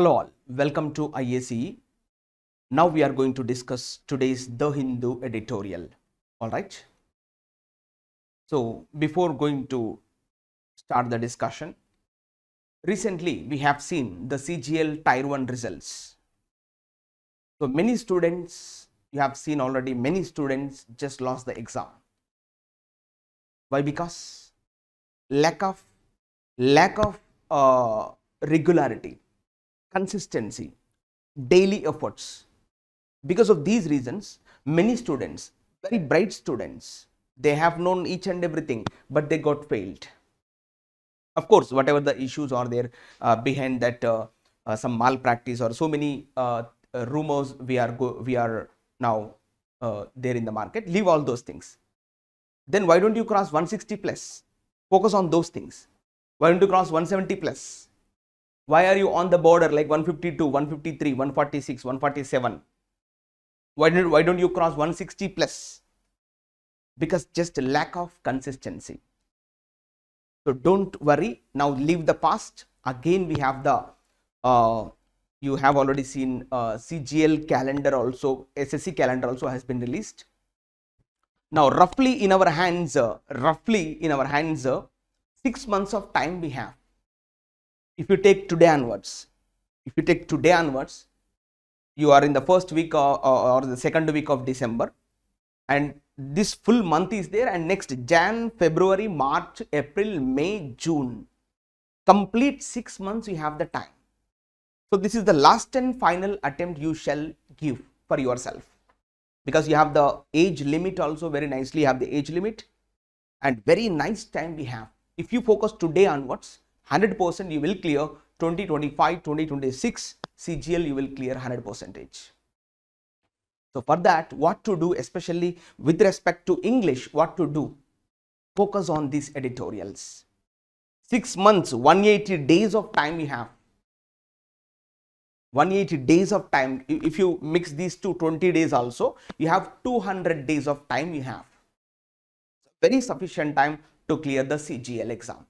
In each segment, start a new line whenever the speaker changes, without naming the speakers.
Hello all, welcome to IACE. Now we are going to discuss today's The Hindu editorial. Alright. So before going to start the discussion, recently we have seen the CGL Tier 1 results. So many students, you have seen already, many students just lost the exam. Why? Because lack of regularity, consistency, daily efforts. Because of these reasons, many students, very bright students, they have known each and everything, but they got failed. Of course, whatever the issues are there behind that, some malpractice or so many rumors we are now there in the market. Leave all those things. Then why don't you cross 160 plus? Focus on those things. Why don't you cross 170 plus? Why are you on the border like 152, 153, 146, 147? Why don't you cross 160 plus? Because just lack of consistency. So don't worry. Now leave the past. Again, we have the you have already seen CGL calendar also, SSC calendar also has been released. Now roughly in our hands, 6 months of time we have. If you take today onwards, you are in the first week or the second week of December, and this full month is there, and next Jan, February, March, April, May, June, complete 6 months you have the time. So this is the last and final attempt you shall give for yourself, because you have the age limit also, very nicely you have the age limit, and very nice time we have. If you focus today onwards, 100% you will clear 2025, 2026 CGL, you will clear 100%. So for that, what to do, especially with respect to English, what to do? Focus on these editorials. 6 months, 180 days of time you have. 180 days of time. If you mix these two, 20 days also, you have 200 days of time you have. Very sufficient time to clear the CGL exam.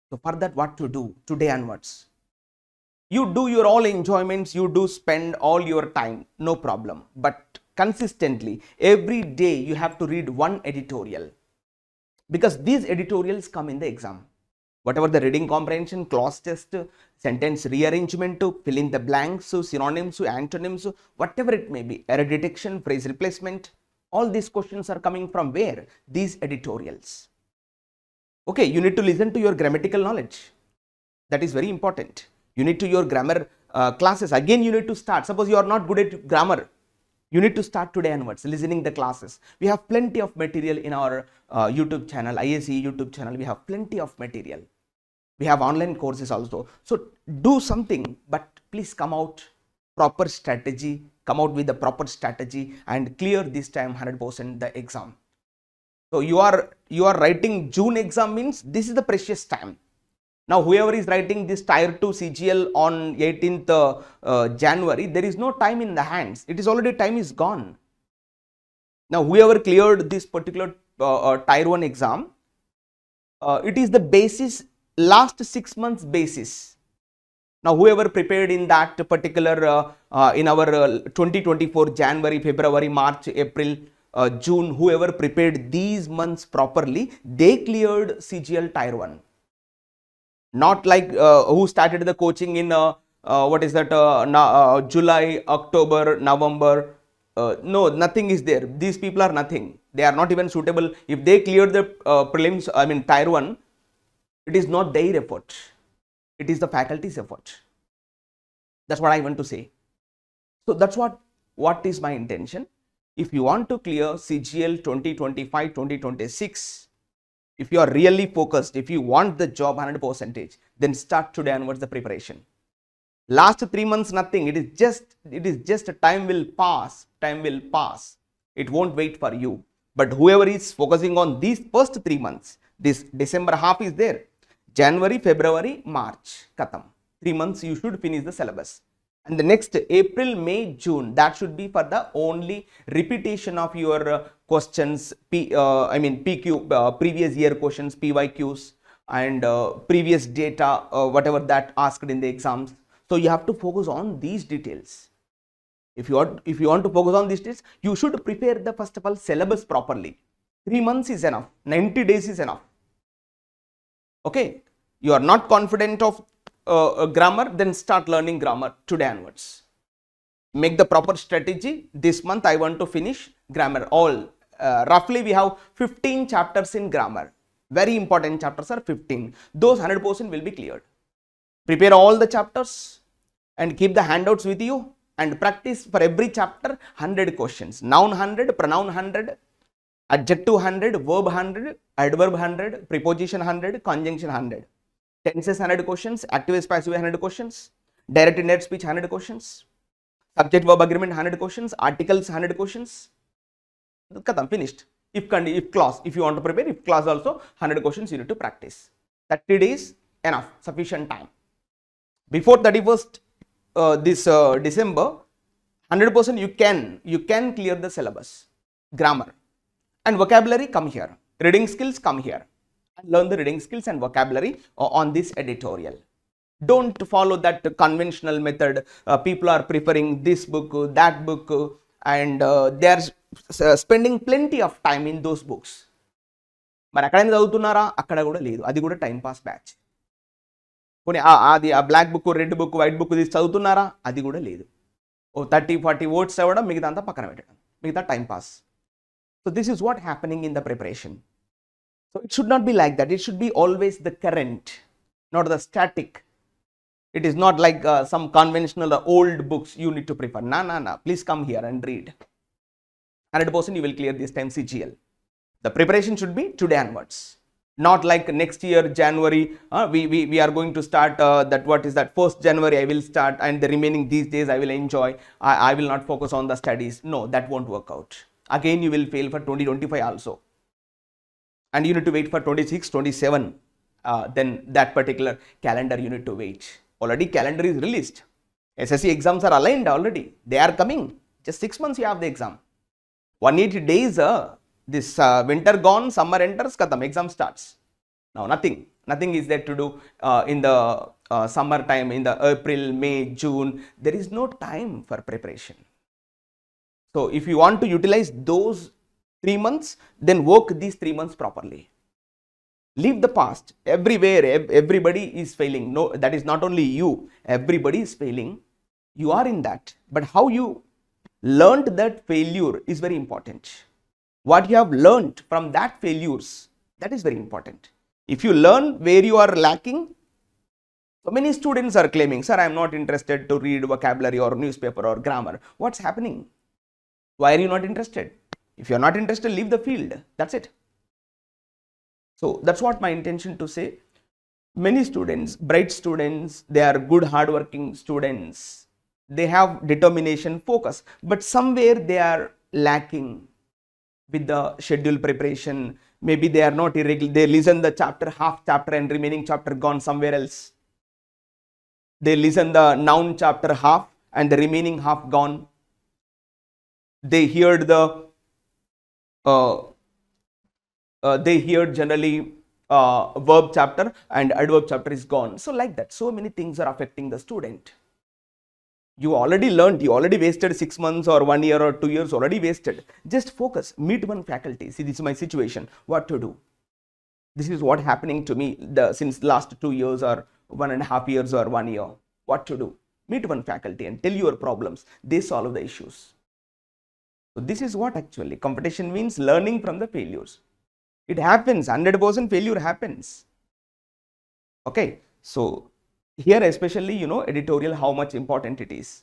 So for that, what to do today onwards? You do your all enjoyments, you do spend all your time, no problem. But consistently, every day you have to read one editorial, because these editorials come in the exam. Whatever the reading comprehension, clause test, sentence rearrangement, fill in the blanks, synonyms, antonyms, whatever it may be, error detection, phrase replacement, all these questions are coming from where? These editorials. Okay, you need to listen to your grammatical knowledge. That is very important. You need to your grammar classes. Again, you need to start. Suppose you are not good at grammar, you need to start today onwards, listening the classes. We have plenty of material in our YouTube channel, IACE YouTube channel. We have plenty of material. We have online courses also. So do something, but please come out proper strategy, come out with the proper strategy and clear this time 100% the exam. So you are writing June exam, means this is the precious time. Now whoever is writing this Tier 2 CGL on 18th January, there is no time in the hands. It is already, time is gone. Now whoever cleared this particular Tier 1 exam, it is the basis, last 6 months basis. Now whoever prepared in that particular in our 2024 January, February, March, April, June, whoever prepared these months properly, they cleared CGL Tier 1. Not like who started the coaching in July, October, November. No, nothing is there. These people are nothing. They are not even suitable. If they cleared the prelims, I mean Tier 1, it is not their effort. It is the faculty's effort. That's what I want to say. So that's what is my intention. If you want to clear CGL 2025, 2026, if you are really focused, if you want the job 100%, then start today onwards the preparation. Last 3 months, nothing. It is just time will pass. Time will pass. It won't wait for you. But whoever is focusing on these first 3 months, this December half is there. January, February, March, Katam. 3 months you should finish the syllabus. And the next April, May, June, that should be for the only repetition of your questions, PQ, previous year questions, PYQs, and previous data, whatever that asked in the exams. So you have to focus on these details. If you want to focus on these details, you should prepare the first of all syllabus properly. 3 months is enough. 90 days is enough. Okay. You are not confident of grammar, then start learning grammar today onwards. Make the proper strategy. This month I want to finish grammar. All roughly we have 15 chapters in grammar. Very important chapters are 15. Those 100% will be cleared. Prepare all the chapters and keep the handouts with you and practice for every chapter 100 questions. Noun 100, pronoun 100, adjective 100, verb 100, adverb 100, preposition 100, conjunction 100. Tenses 100 questions, active passive 100 questions, direct indirect speech 100 questions, subject verb agreement 100 questions, articles 100 questions. Kadam, finished. If clause, if you want to prepare, if clause also 100 questions you need to practice. 30 days enough, sufficient time. Before 31st this December, 100% you can clear the syllabus. Grammar and vocabulary come here. Reading skills come here. And learn the reading skills and vocabulary on this editorial. Don't follow that conventional method. People are preferring this book, that book, and they are spending plenty of time in those books. But akkadena chaduvutunnara akkada kuda ledu, adi kuda time pass batch. Poni adi black book, red book, white book this chaduvutunnara, adi kuda ledu. Oh 30-40 words avadam migitha anta pakkana pettadam, migitha time pass. So this is what happening in the preparation. So it should not be like that. It should be always the current, not the static. It is not like some conventional old books you need to prefer. No. Please come here and read. 100% you will clear this time CGL. The preparation should be today onwards. Not like next year January. We are going to start that. What is that? 1st January I will start, and the remaining these days I will enjoy. I will not focus on the studies. No, that won't work out. Again you will fail for 2025 also. And you need to wait for 26, 27, then that particular calendar you need to wait. Already calendar is released. SSC exams are aligned already. They are coming. Just 6 months you have the exam. 180 days, this winter gone, summer enters, kadam, exam starts. Now nothing is there to do in the summer time, in the April, May, June. There is no time for preparation. So if you want to utilize those 3 months, then work these 3 months properly. Leave the past. Everywhere, everybody is failing. No, that is not only you. Everybody is failing. You are in that. But how you learned that failure is very important. What you have learned from that failures, that is very important. If you learn where you are lacking, so many students are claiming, sir, I am not interested to read vocabulary or newspaper or grammar. What's happening? Why are you not interested? If you are not interested, leave the field. That's it. So that's what my intention to say. Many students, bright students, they are good hardworking students. They have determination, focus, but somewhere they are lacking with the schedule preparation. Maybe they are not irregular. They listen the chapter, half chapter, and remaining chapter gone somewhere else. They listen the noun chapter half and the remaining half gone. They heard the generally verb chapter and adverb chapter is gone. So like that, so many things are affecting the student. You already learned, you already wasted 6 months or 1 year or 2 years already wasted. Just focus, meet one faculty. See, this is my situation, what to do. This is what happening to me since last 2 years or 1.5 years or 1 year. What to do? Meet one faculty and tell your problems. They solve the issues. So this is what actually competition means, learning from the failures. It happens, 100% failure happens. Okay, so here especially, editorial, how much important it is.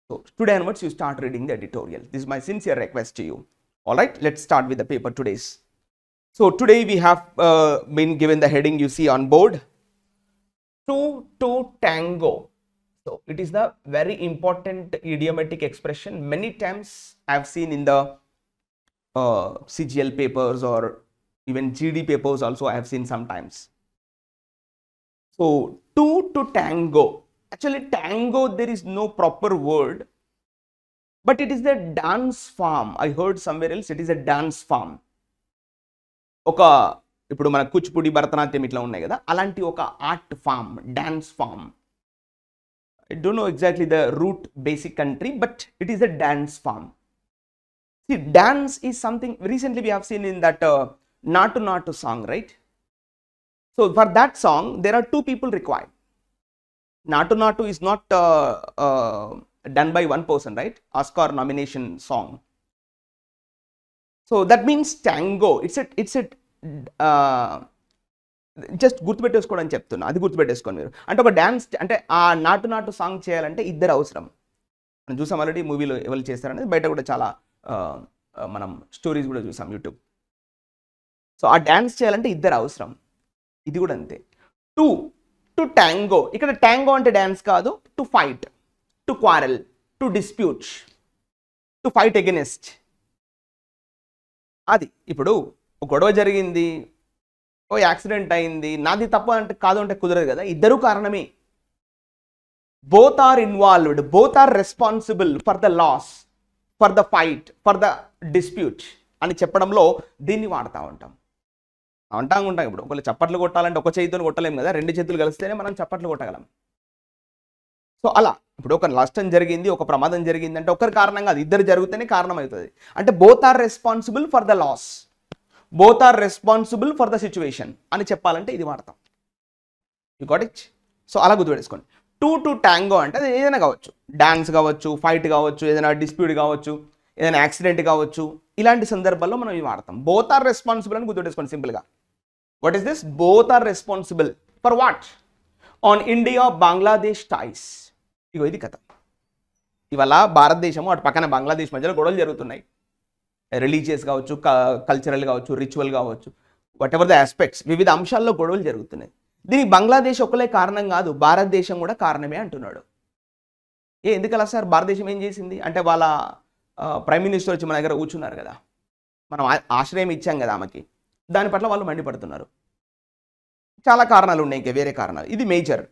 So today onwards you start reading the editorial. This is my sincere request to you. Alright, let's start with the paper today's. So today we have been given the heading you see on board. Two to tango. So it is the very important idiomatic expression. Many times I have seen in the CGL papers or even GD papers also I have seen sometimes. So two to tango. Actually tango, there is no proper word, but it is the dance form. I heard somewhere else it is a dance form. Oka ఇప్పుడు మన కూచిపూడి భరతనాట్యం ఇట్లా ఉన్నాయి కదా, అలాంటి ఒక art form, dance form. I don't know exactly the root basic country, but it is a dance form. See, dance is something recently we have seen in that Natu Natu song, right? So for that song, there are two people required. Natu Natu is not done by one person, right? Oscar nomination song. So that means tango. It's a just గుర్తుపెట్టేసుకోవడం చెప్తున్నా, అది గుర్తుపెట్టేసుకోండి మీరు. అంటే ఒక dance అంటే ఆ నాటు నాటు సాంగ్ చేయాలంటే ఇద్దరు అవసరం. మనం చూసాం ఆల్రెడీ మూవీలో ఎవరు చేస్తారనేది, బయట కూడా చాలా మనం స్టోరీస్ కూడా చూసాం యూట్యూబ్. సో ఆ డ్యాన్స్ చేయాలంటే ఇద్దరు అవసరం. ఇది కూడా అంతే. టు ట్యాంగో, ఇక్కడ ట్యాంగో అంటే డ్యాన్స్ కాదు, to fight, to quarrel, to dispute, to fight against. అది ఇప్పుడు గొడవ జరిగింది, ఓ యాక్సిడెంట్ అయింది, నాది తప్పు అంటే కాదు అంటే కుదరదు కదా, ఇద్దరు కారణమే. Both are involved, both are responsible for the loss, for the fight, for the dispute అని చెప్పడంలో దీన్ని వాడుతూ ఉంటాం. ఇప్పుడు ఒకళ్ళు చప్పట్లు కొట్టాలంటే ఒక చేతితో కొట్టలేము కదా, రెండు చేతులు కలిస్తేనే మనం చప్పట్లు కొట్టగలం. సో అలా ఇప్పుడు ఒక నష్టం జరిగింది, ఒక ప్రమాదం జరిగింది అంటే ఒకరి కారణంగా అది ఇద్దరు జరిగితేనే కారణం అవుతుంది. అంటే both are responsible for the loss, both are responsible for the situation అని చెప్పాలంటే ఇది వాడతాం. You got it? సో అలా గుర్తుపెట్టుకోండి. టు ట్యాంగో అంటే అది ఏదైనా కావచ్చు, డాన్స్ కావచ్చు, ఫైట్ కావచ్చు, ఏదైనా డిస్ప్యూట్ కావచ్చు, ఏదైనా యాక్సిడెంట్ కావచ్చు, ఇలాంటి సందర్భాల్లో మనం ఇవి వాడతాం. బోత్ ఆర్ రెస్పాన్సిబుల్ అని గుర్తుపెట్టుకోండి సింపుల్గా. What is this? Both are responsible for what? On India Bangladesh ties. ఇగో ఇది కథ. ఇవాళ భారతదేశము అటు పక్కన బంగ్లాదేశ్ మధ్యలో గొడవలు జరుగుతున్నాయి. రిలీజియస్ కావచ్చు, కల్చరల్ కావచ్చు, రిచువల్ కావచ్చు, వాట్ ఎవర్ ద ఆస్పెక్ట్స్, వివిధ అంశాల్లో గొడవలు జరుగుతున్నాయి. దీనికి బంగ్లాదేశ్ ఒకలే కారణం కాదు, భారతదేశం కూడా కారణమే అంటున్నాడు. ఎందుకలా సార్? భారతదేశం ఏం చేసింది అంటే, వాళ్ళ ప్రైమ్ మినిస్టర్ వచ్చి మన దగ్గర కూర్చున్నారు కదా, మనం ఆశ్రయం ఇచ్చాం కదా ఆమెకి, దాని పట్ల వాళ్ళు మండిపడుతున్నారు. చాలా కారణాలు ఉన్నాయి, ఇంకా వేరే కారణాలు. ఇది major.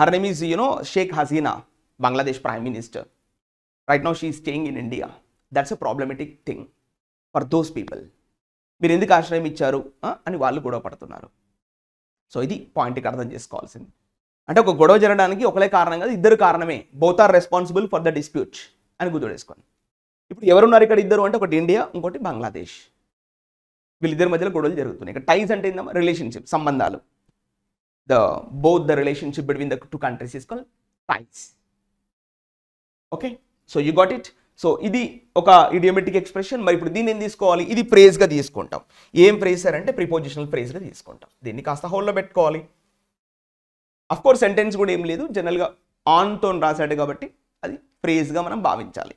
Her name is Sheikh Hasina, Bangladesh prime minister. Right now she is staying in India. That's a problematic thing for those people. మీరు ఎందుకు ఆశ్రయం ఇచ్చారు అని వాళ్ళు గొడవ పడుతున్నారు. సో ఇది పాయింట్కి అర్థం చేసుకోవాల్సింది. అంటే ఒక గొడవ జరగడానికి ఒకలే కారణం కాదు, ఇద్దరు కారణమే. Both are responsible for the dispute అని గుర్తుపెట్టుకోండి. ఇప్పుడు ఎవరున్నారు ఇక్కడ ఇద్దరు అంటే, ఒకటి ఇండియా, ఇంకోటి బంగ్లాదేశ్. వీళ్ళిద్దరి మధ్యలో గొడవలు జరుగుతున్నాయి. ఇక్కడ టైస్ అంటే ఏందమ్మా? రిలేషన్షిప్, సంబంధాలు. Both the relationship between the two countries is called ties. Okay, so you got it. So ఇది ఒక ఇడియోమెటిక్ ఎక్స్ప్రెషన్. మరి ఇప్పుడు దీన్ని ఏం తీసుకోవాలి? ఇది ఫ్రేజ్గా తీసుకుంటాం. ఏం ఫ్రేజ్ సార్ అంటే ప్రిపోజిషనల్ ఫ్రేజ్గా తీసుకుంటాం. దీన్ని కాస్త హోల్లో పెట్టుకోవాలి. అఫ్ కోర్స్ సెంటెన్స్ కూడా ఏం లేదు, జనరల్గా ఆన్తో రాశాడు కాబట్టి అది ఫ్రేజ్గా మనం భావించాలి.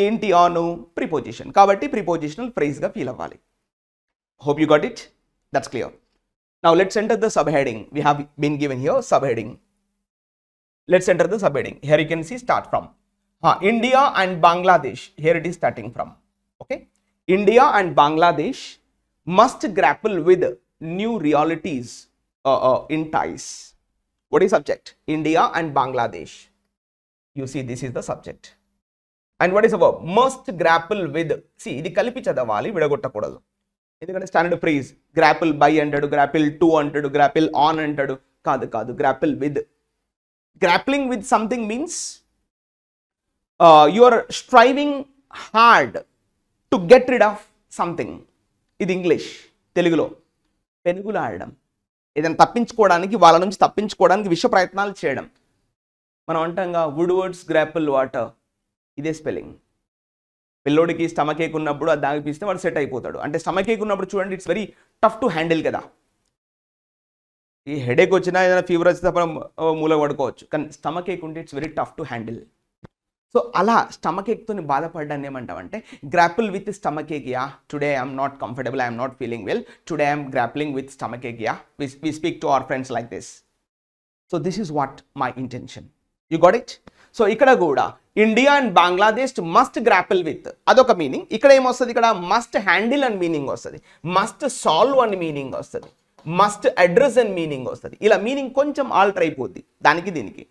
ఏంటి ఆను? ప్రిపోజిషన్ కాబట్టి ప్రిపోజిషనల్ ఫ్రేజ్గా ఫీల్ అవ్వాలి. Hope you got it. That's clear. Now let's enter the sub heading. We have been given here sub heading. Let's enter the sub heading. Here you can see start from India and Bangladesh. Here it is starting from. Okay, India and Bangladesh must grapple with new realities in ties. What is subject? India and Bangladesh. You see, this is the subject. And what is the verb? Must grapple with. See, ఇది కలిపి చదవాలి, విడగొట్టకూడదు. ఎందుకంటే standard phrase గ్రాపిల్ by అంటాడు, గ్రాపిల్ to అంటాడు, గ్రాపిల్ on అంటాడు. కాదు, గ్రాపిల్ with. Grappling with something means you are striving hard to get rid of something. ఇది English. తెలుగులో పెనుగులు ఆడడం, ఏదైనా తప్పించుకోవడానికి, వాళ్ళ నుంచి తప్పించుకోవడానికి విశ్వ ప్రయత్నాలు చేయడం. మనం అంటాంగా వుడ్వర్డ్స్ గ్రాపిల్ వాటర్, ఇదే స్పెల్లింగ్. పిల్లోడికి స్టమక్ ఏక్ ఉన్నప్పుడు అది దాగిపిస్తే వాడు సెట్ అయిపోతాడు. అంటే స్టమక్ ఏక్ ఉన్నప్పుడు చూడండి, it's very tough to handle కదా. ఈ హెడేక్ వచ్చినా, ఏదైనా ఫీవర్ వచ్చినా మనం మూల పడుకోవచ్చు, కానీ స్టమక్ ఏక్ ఉంటే it's very tough to handle. So అలా స్టమక్ ఏక్తో బాధపడ్డాన్ని ఏమంటామంటే grapple with stomach ache. Ya, today I'm not comfortable, I'm not feeling well, today I'm grappling with stomach ache. Ya, we speak to our friends like this. So this is what my intention. You got it. So ఇక్కడ కూడా India and Bangladesh must grapple with, అదొక meaning. ఇక్కడ ఏమొస్తుంది? ఇక్కడ must handle అని meaning వస్తుంది, must solve అని meaning వస్తుంది, మస్ట్ అడ్రస్ అని మీనింగ్ వస్తుంది. ఇలా మీనింగ్ కొంచెం ఆల్టర్ అయిపోద్ది దానికి దీనికి.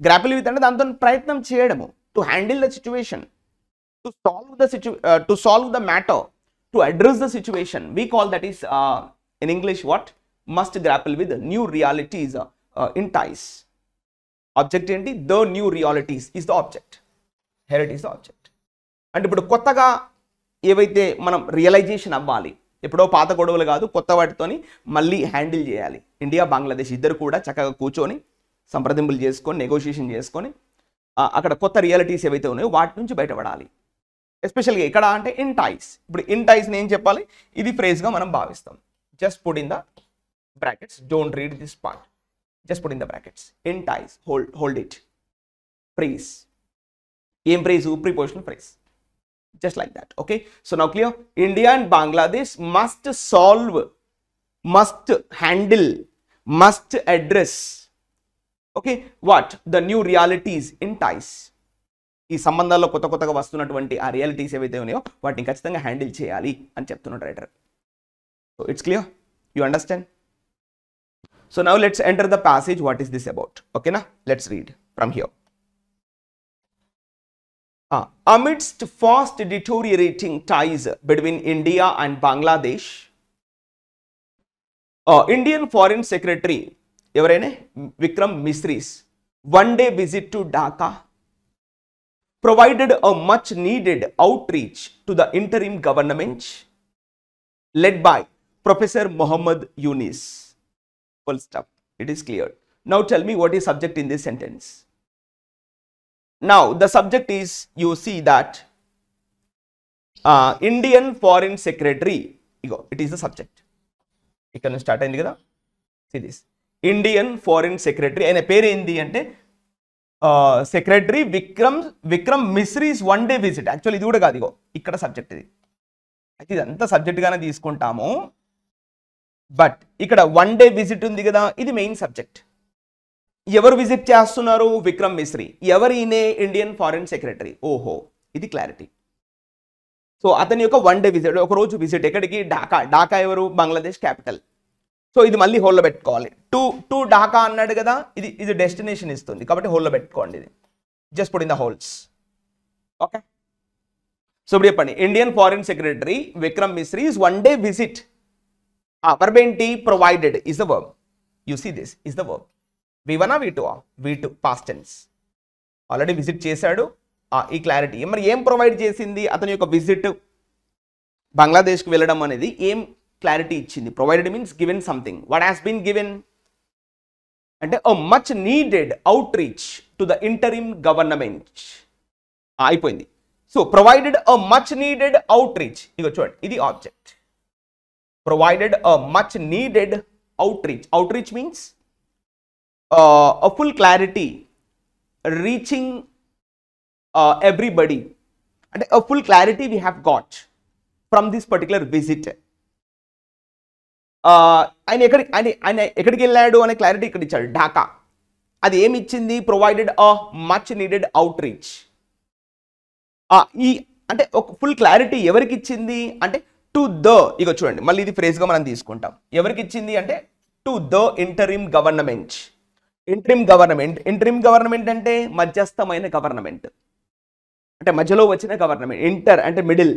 గ్రాపిల్ విత్ అంటే దాంతో ప్రయత్నం చేయడము, to handle the situation, to solve the matter, to address the situation. We call that is in English what? Must grapple with new realities in ties. Object ఏంటి? The new realities is the object. Here it is the object. అంటే ఇప్పుడు కొత్తగా ఏవైతే మనం realisation అవ్వాలి, ఎప్పుడో పాత గొడవలు కాదు, కొత్త వాటితోని మళ్ళీ హ్యాండిల్ చేయాలి. ఇండియా బంగ్లాదేశ్ ఇద్దరు కూడా చక్కగా కూర్చొని సంప్రదింపులు చేసుకొని నెగోషియేషన్ చేసుకొని అక్కడ కొత్త రియాలిటీస్ ఏవైతే ఉన్నాయో వాటి నుంచి బయటపడాలి. ఎస్పెషల్గా ఇక్కడ అంటే ఇన్ టైస్. ఇప్పుడు ఇన్ టైస్ని ఏం చెప్పాలి? ఇది ఫ్రేజ్గా మనం భావిస్తాం. Just put in the brackets, don't read this part, just put in the brackets. In ties, hold it. Phrase ఏం phrase? Prepositional phrase. Just like that. Okay, so now clear? India and Bangladesh must solve, must handle, must address, okay, what? The new realities in ties. ఈ సంబంధాల్లో కొత్త కొత్తగా వస్తున్నటువంటి ఆ realities ఏవైతే ఉన్నాయో వాటిని ఖచ్చితంగా హ్యాండిల్ చేయాలి అని చెప్తున్నాడు writer. So it's clear, you understand? So now let's enter the passage. What is this about? ఓకేనా, let's read from here. Amidst fast deteriorating ties between India and Bangladesh, Indian Foreign Secretary ఎవరైనా Vikram Misri's one-day visit to Dhaka provided a much-needed outreach to the interim government led by Professor Muhammad Yunus. Full stop. It is clear. Now tell me what is subject in this sentence. Now the subject is, you see that Indian Foreign Secretary, it is the subject. ఇక్కడ నుంచి start అయింది కదా. See this, Indian Foreign Secretary ఆయన పేరు ఏంది అంటే secretary Vikram Misri's one day visit. Actually ఇది కూడా కాదు, ఇగో ఇక్కడ సబ్జెక్ట్ ఇది. అయితే ఇదంతా సబ్జెక్ట్ గానే తీసుకుంటాము, బట్ ఇక్కడ వన్ డే విజిట్ ఉంది కదా, ఇది మెయిన్ సబ్జెక్ట్. ఎవరు విజిట్ చేస్తున్నారు? విక్రమ్ మిశ్రీ. ఎవరినే? Indian foreign secretary. ఓహో, ఇది క్లారిటీ. సో అతని యొక్క వన్ డే విజిట్, ఒక రోజు విజిట్. ఎక్కడికి? ఢాకా. ఢాకా ఎవరు? బంగ్లాదేశ్ క్యాపిటల్. సో ఇది మళ్ళీ హోల్లో పెట్టుకోవాలి. టు ఢాకా అన్నాడు కదా, ఇది డెస్టినేషన్ ఇస్తుంది కాబట్టి హోల్లో పెట్టుకోండి. ఇది just put in the holes. Okay, so ఇప్పుడు చెప్పండి. Indian foreign secretary Vikram Misri is one day visit. Verb ఏంటి? Provided is the verb. You see this is the verb. V1 V2 V2 past tense. Already visit చేశాడు. ఈ clarity మరి ఏం provide చేసింది? అతని యొక్క విజిట్ బంగ్లాదేశ్కి వెళ్ళడం అనేది ఏం క్లారిటీ ఇచ్చింది? Provided means given something. What has been given అంటే a much needed outreach to the interim government. అయిపోయింది. So provided a much needed outreach. ఇగో చూడండి, ఇది object. Provided a much needed outreach. Outreach means a full clarity, reaching everybody, and a full clarity we have got from this particular visit. ఆయన ఎక్కడికి వెళ్ళాడు అనే clarity ఇక్కడ ఇచ్చాడు. ఢాకా. అది ఏమి ఇచ్చింది? Provided a much needed out reach. ఈ అంటే ఒక ఫుల్ క్లారిటీ ఎవరికి ఇచ్చింది అంటే టు ద, ఇగో చూడండి మళ్ళీ ఇది ఫ్రేజ్గా మనం తీసుకుంటాం. ఎవరికి ఇచ్చింది అంటే to the interim government. Interim government అంటే మధ్యస్థమైన గవర్నమెంట్, అంటే మధ్యలో వచ్చిన గవర్నమెంట్. ఇంటర్ అంటే middle,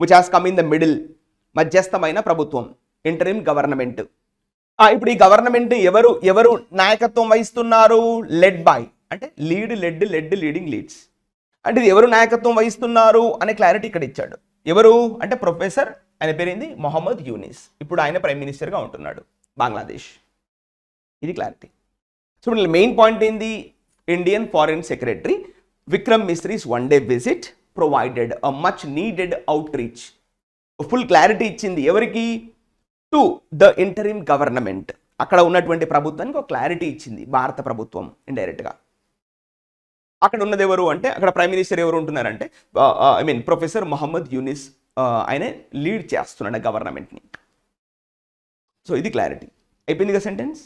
which has come in the middle. మధ్యస్థమైన ప్రభుత్వం, ఇంటరిమ్ గవర్నమెంట్. ఇప్పుడు ఈ గవర్నమెంట్ ఎవరు నాయకత్వం వహిస్తున్నారు? లెడ్ బై అంటే లెడ్ లీడింగ్ లీడ్స్. అంటే ఇది ఎవరు నాయకత్వం వహిస్తున్నారు అనే క్లారిటీ ఇక్కడ ఇచ్చాడు. ఎవరు అంటే ప్రొఫెసర్, ఆయన పేరేంది? మొహమ్మద్ యూనిస్. ఇప్పుడు ఆయన ప్రైమ్ మినిస్టర్గా ఉంటున్నాడు బంగ్లాదేశ్. ఇది క్లారిటీ. సో మెయిన్ పాయింట్ ఏంది? Indian foreign secretary Vikram Misri's one day visit provided a much needed outreach. Full clarity ఇచ్చింది ఎవరికి? To the interim government. అక్కడ ఉన్నటువంటి ప్రభుత్వానికి ఒక క్లారిటీ ఇచ్చింది భారత ప్రభుత్వం ఇండైరెక్ట్గా. అక్కడ ఉన్నది ఎవరు అంటే అక్కడ ప్రైమ్ మినిస్టర్ ఎవరు ఉంటున్నారంటే ప్రొఫెసర్ మొహమ్మద్ యూనిస్. ఆయన లీడ్ చేస్తున్నాడు గవర్నమెంట్ని. సో ఇది క్లారిటీ. అయిపోయింది కదా సెంటెన్స్.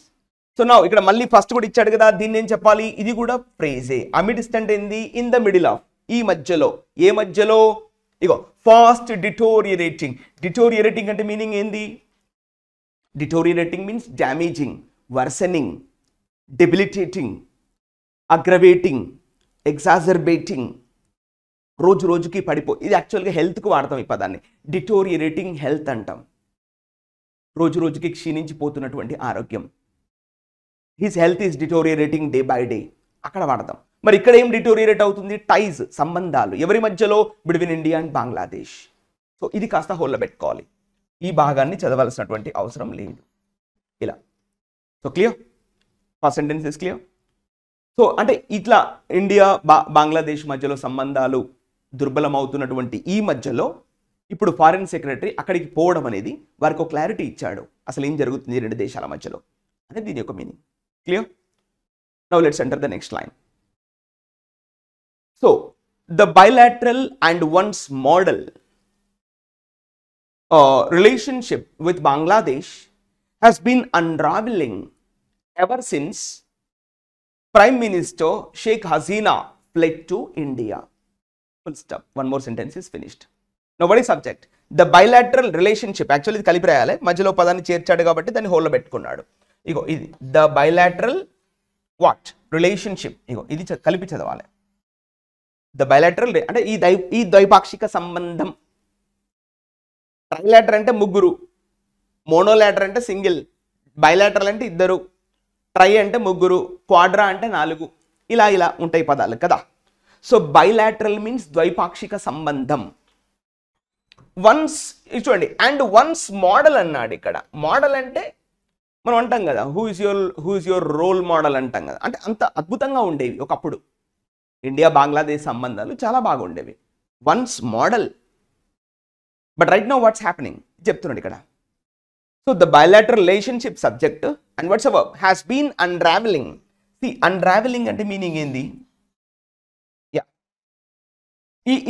సో నా ఇక్కడ మళ్ళీ ఫస్ట్ కూడా ఇచ్చాడు కదా, దీన్ని ఏం చెప్పాలి? ఇది కూడా ఫ్రేజే. అమిడిస్ట్ అంటే ఏంది? ఇన్ ద మిడిల్ ఆఫ్, ఈ మధ్యలో. ఏ మధ్యలో? ఇగో ఫాస్ట్ డిటోరియేటింగ్. డిటోరియేటింగ్ అంటే మీనింగ్ ఏంది? Deteriorating means damaging, worsening, debilitating, aggravating, exacerbating, రోజు రోజుకి ఇది యాక్చువల్గా హెల్త్కి వాడతాం ఈ పదాన్ని. డిటోరియేటింగ్ హెల్త్ అంటాం. రోజు రోజుకి క్షీణించిపోతున్నటువంటి ఆరోగ్యం. His health is deteriorating day by day. అక్కడ వాడదాం. మరి ఇక్కడ ఏం డిటోరియేట్ అవుతుంది? టైజ్, సంబంధాలు ఎవరి మధ్యలో? Between India and Bangladesh. So ఇది కాస్త హోల్లో పెట్టుకోవాలి, ఈ భాగాన్ని చదవాల్సినటువంటి అవసరం లేదు. ఇలా. So clear? First sentence is clear. So అంటే ఇట్లా ఇండియా బంగ్లాదేశ్ మధ్యలో సంబంధాలు దుర్బలమవుతున్నటువంటి ఈ మధ్యలో ఇప్పుడు ఫారిన్ సెక్రటరీ అక్కడికి పోవడం అనేది వారికి ఒక క్లారిటీ ఇచ్చాడు, అసలు ఏం జరుగుతుంది రెండు దేశాల మధ్యలో అనేది దీని యొక్క meaning. Clear? Now let's enter the next line. So the bilateral and once model relationship with Bangladesh has been unraveling ever since Prime Minister Sheikh Hasina fled to India. Full stop. One more sentence is finished. Now what is subject? The bilateral relationship. Actually ఇది కలిపి రాయాలి, మధ్యలో పదాన్ని చేర్చాడు కాబట్టి దాన్ని హోల్లో పెట్టుకున్నాడు. ఇగో ఇది the bilateral what? Relationship. ఇగో ఇది కలిపి చదవాలి. The bilateral అంటే ఈ ద్వైపాక్షిక సంబంధం. ట్రైలాటర్ అంటే ముగ్గురు, మోనోలాటర్ అంటే సింగిల్, బైలాటరల్ అంటే ఇద్దరు, ట్రై అంటే ముగ్గురు, క్వాడ్రా అంటే 4, ఇలా ఇలా ఉంటాయి పదాలు కదా. సో బైలాటరల్ మీన్స్ ద్వైపాక్షిక సంబంధం. వన్స్ చూడండి, అండ్ వన్స్ మోడల్ అన్నాడు. ఇక్కడ మోడల్ అంటే మనం అంటాం కదా, who is your role model అంటాం కదా, అంటే అంత అద్భుతంగా ఉండేవి ఒకప్పుడు ఇండియా బంగ్లాదేశ్ సంబంధాలు, చాలా బాగుండేవి. Once model. But right now what's happening? చెప్తున్నాడు ఇక్కడ. So the bilateral relationship subject and what's the verb? Has been unraveling. See, unraveling అంటే మీనింగ్ ఏంది? యా,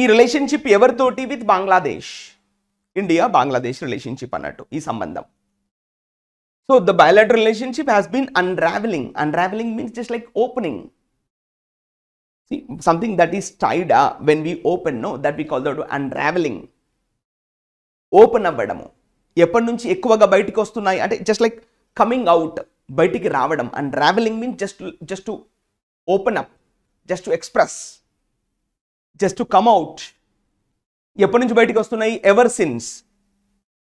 ఈ రిలేషన్షిప్ ఎవరితోటి? With Bangladesh. India Bangladesh relationship అన్నట్టు ఈ సంబంధం. So the bilateral relationship has been unraveling. Unraveling means just like opening. See, something that is tied up when we open, no, that we call that unraveling. Open అవ్వడము, ఎప్పటి నుంచి ఎక్కువగా బయటికి వస్తున్నాయి అంటే జస్ట్ లైక్ కమింగ్ అవుట్, బయటికి రావడం. And travelling means just to open up, just to express, just to come out. ఎప్పటి నుంచి బయటికి వస్తున్నాయి? ఎవర్ సిన్స్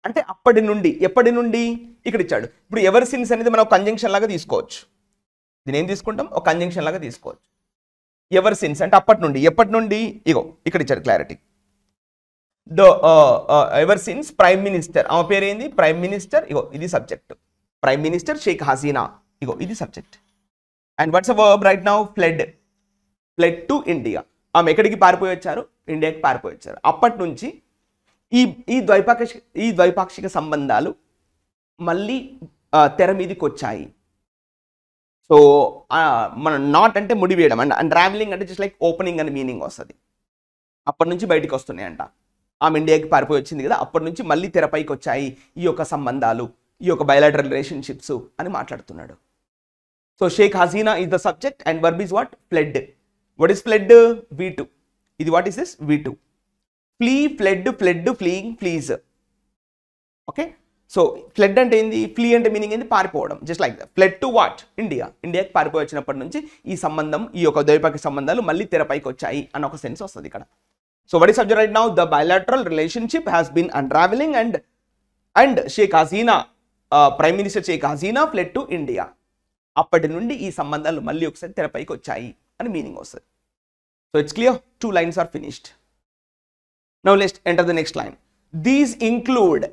అంటే అప్పటి నుండి. ఎప్పటి నుండి? ఇక్కడ ఇచ్చాడు. ఇప్పుడు ఎవర్ సిన్స్ అనేది మనం ఒక కంజంక్షన్ లాగా తీసుకోవచ్చు. దీని ఏం తీసుకుంటాం? ఒక కంజంక్షన్ లాగా తీసుకోవచ్చు. ఎవర్ సిన్స్ అంటే అప్పటి నుండి. ఎప్పటి నుండి? ఇగో ఇక్కడ ఇచ్చాడు clarity. Ever since prime minister, ఆమె పేరు ఏంది? Prime minister. ఇగో ఇది subject. Prime minister Sheikh Hasina, ఇగో ఇది subject. And what's a verb right now? Fled. Fled to India. ఆమె ఎక్కడికి పారిపోయి వచ్చారు? ఇండియాకి పారిపోయి వచ్చారు. అప్పటి నుంచి ఈ ద్వైపాక్షిక సంబంధాలు మళ్ళీ తెర మీదకి వచ్చాయి. సో మనం నాట్ అంటే ముడివేయడం, అండ్ ట్రావెలింగ్ అంటే జస్ట్ లైక్ ఓపెనింగ్ అని మీనింగ్ వస్తుంది. అప్పటి నుంచి బయటికి వస్తున్నాయి అంట. ఆమె ఇండియాకి పారిపోయి వచ్చింది కదా, అప్పటి నుంచి మళ్ళీ తెరపైకి వచ్చాయి ఈ యొక్క సంబంధాలు, ఈ యొక్క బైలాటరల్ రిలేషన్షిప్స్ అని మాట్లాడుతున్నాడు. So Sheikh Hasina is the subject and verb is what? Fled. What is fled? V2. ఇది what is this? V2. Flee, fled, fled, fleeing, flees. Okay. So fled అంటే ఏంది? ఫ్లీ అంటే మీనింగ్ ఏంది? పారిపోవడం. Just like that. Fled to what? India. ఇండియాకి పారిపోయి వచ్చినప్పటి నుంచి ఈ సంబంధం, ఈ యొక్క ద్వైపాక్షిక సంబంధాలు మళ్ళీ తెరపైకి వచ్చాయి అన్న ఒక సెన్స్ వస్తుంది ఇక్కడ. So what is subject right now? The bilateral relationship has been unraveling and Sheikh Hasina, Prime Minister Sheikh Hasina fled to India. అప్పటి నుండి ఈ సంబంధాలు మళ్ళీ ఒకసారి తెరపైకి వచ్చాయి అని మీనింగ్ వస్తుంది. So it's clear. 2 lines are finished. Now let's enter the next line. These include,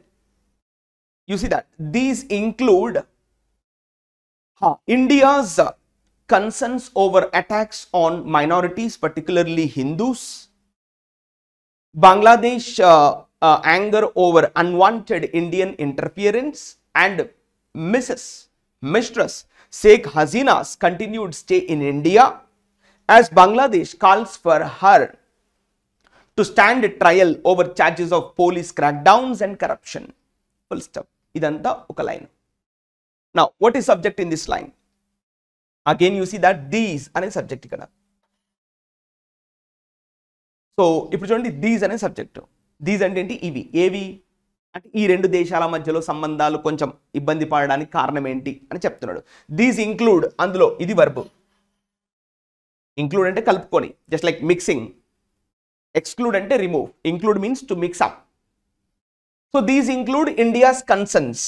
you see that, these include India's concerns over attacks on minorities, particularly Hindus, Bangladesh anger over unwanted Indian interference, and Mistress Sheikh Hasina's continued stay in India as Bangladesh calls for her to stand trial over charges of police crackdowns and corruption. Full stop. Idanta oka line. Now what is subject in this line? Again you see that these ane subject ikkada. So ఇప్పుడు చూడండి, these అనే subject. These అంటే ఏంటి? ఇవి. ఏవి అంటే ఈ రెండు దేశాల మధ్యలో సంబంధాలు కొంచెం ఇబ్బంది పడడానికి కారణం ఏంటి అని చెప్తున్నాడు. దీస్ ఇంక్లూడ్, అందులో ఇది వర్బ్. ఇంక్లూడ్ అంటే కలుపుకొని, జస్ట్ లైక్ మిక్సింగ్. ఎక్స్క్లూడ్ అంటే remove. Include means to mix up. So these include India's concerns,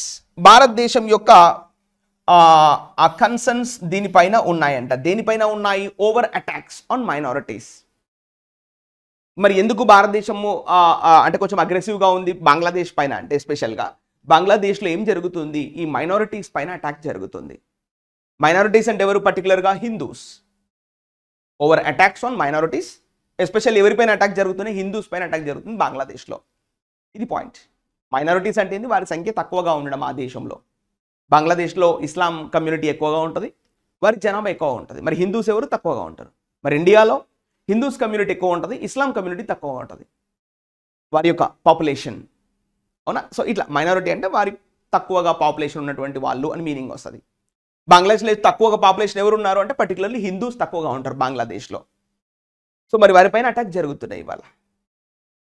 భారతదేశం యొక్క ఆ కన్సర్న్స్ దీనిపైన ఉన్నాయంట. దేనిపైన ఉన్నాయి? Over attacks on minorities. మరి ఎందుకు భారతదేశము అంటే కొంచెం అగ్రెసివ్గా ఉంది బంగ్లాదేశ్ పైన అంటే ఎస్పెషల్గా బంగ్లాదేశ్లో ఏం జరుగుతుంది? ఈ మైనారిటీస్ పైన అటాక్ జరుగుతుంది. మైనారిటీస్ అంటే ఎవరు? పర్టికులర్గా Hindus. Over attacks on minorities, especial ఎవరిపైన అటాక్ జరుగుతుంది? హిందూస్ పైన అటాక్ జరుగుతుంది బంగ్లాదేశ్లో. ఇది పాయింట్. మైనారిటీస్ అంటే ఏంది? వారి సంఖ్య తక్కువగా ఉండడం ఆ దేశంలో. బంగ్లాదేశ్లో ఇస్లాం కమ్యూనిటీ ఎక్కువగా ఉంటుంది, వారి జనాభా ఎక్కువ ఉంటుంది. మరి హిందూస్ ఎవరు? తక్కువగా ఉంటారు. మరి ఇండియాలో హిందూస్ కమ్యూనిటీ ఎక్కువ ఉంటుంది, ఇస్లాం కమ్యూనిటీ తక్కువగా ఉంటుంది వారి యొక్క పాపులేషన్. అవునా? సో ఇట్లా మైనారిటీ అంటే వారి తక్కువగా పాపులేషన్ ఉన్నటువంటి వాళ్ళు అని మీనింగ్ వస్తుంది. బంగ్లాదేశ్లో తక్కువగా పాపులేషన్ ఎవరు ఉన్నారు అంటే పర్టికులర్లీ హిందూస్ తక్కువగా ఉంటారు బంగ్లాదేశ్లో. సో మరి వారిపైన అటాక్ జరుగుతున్నాయి ఇవాళ.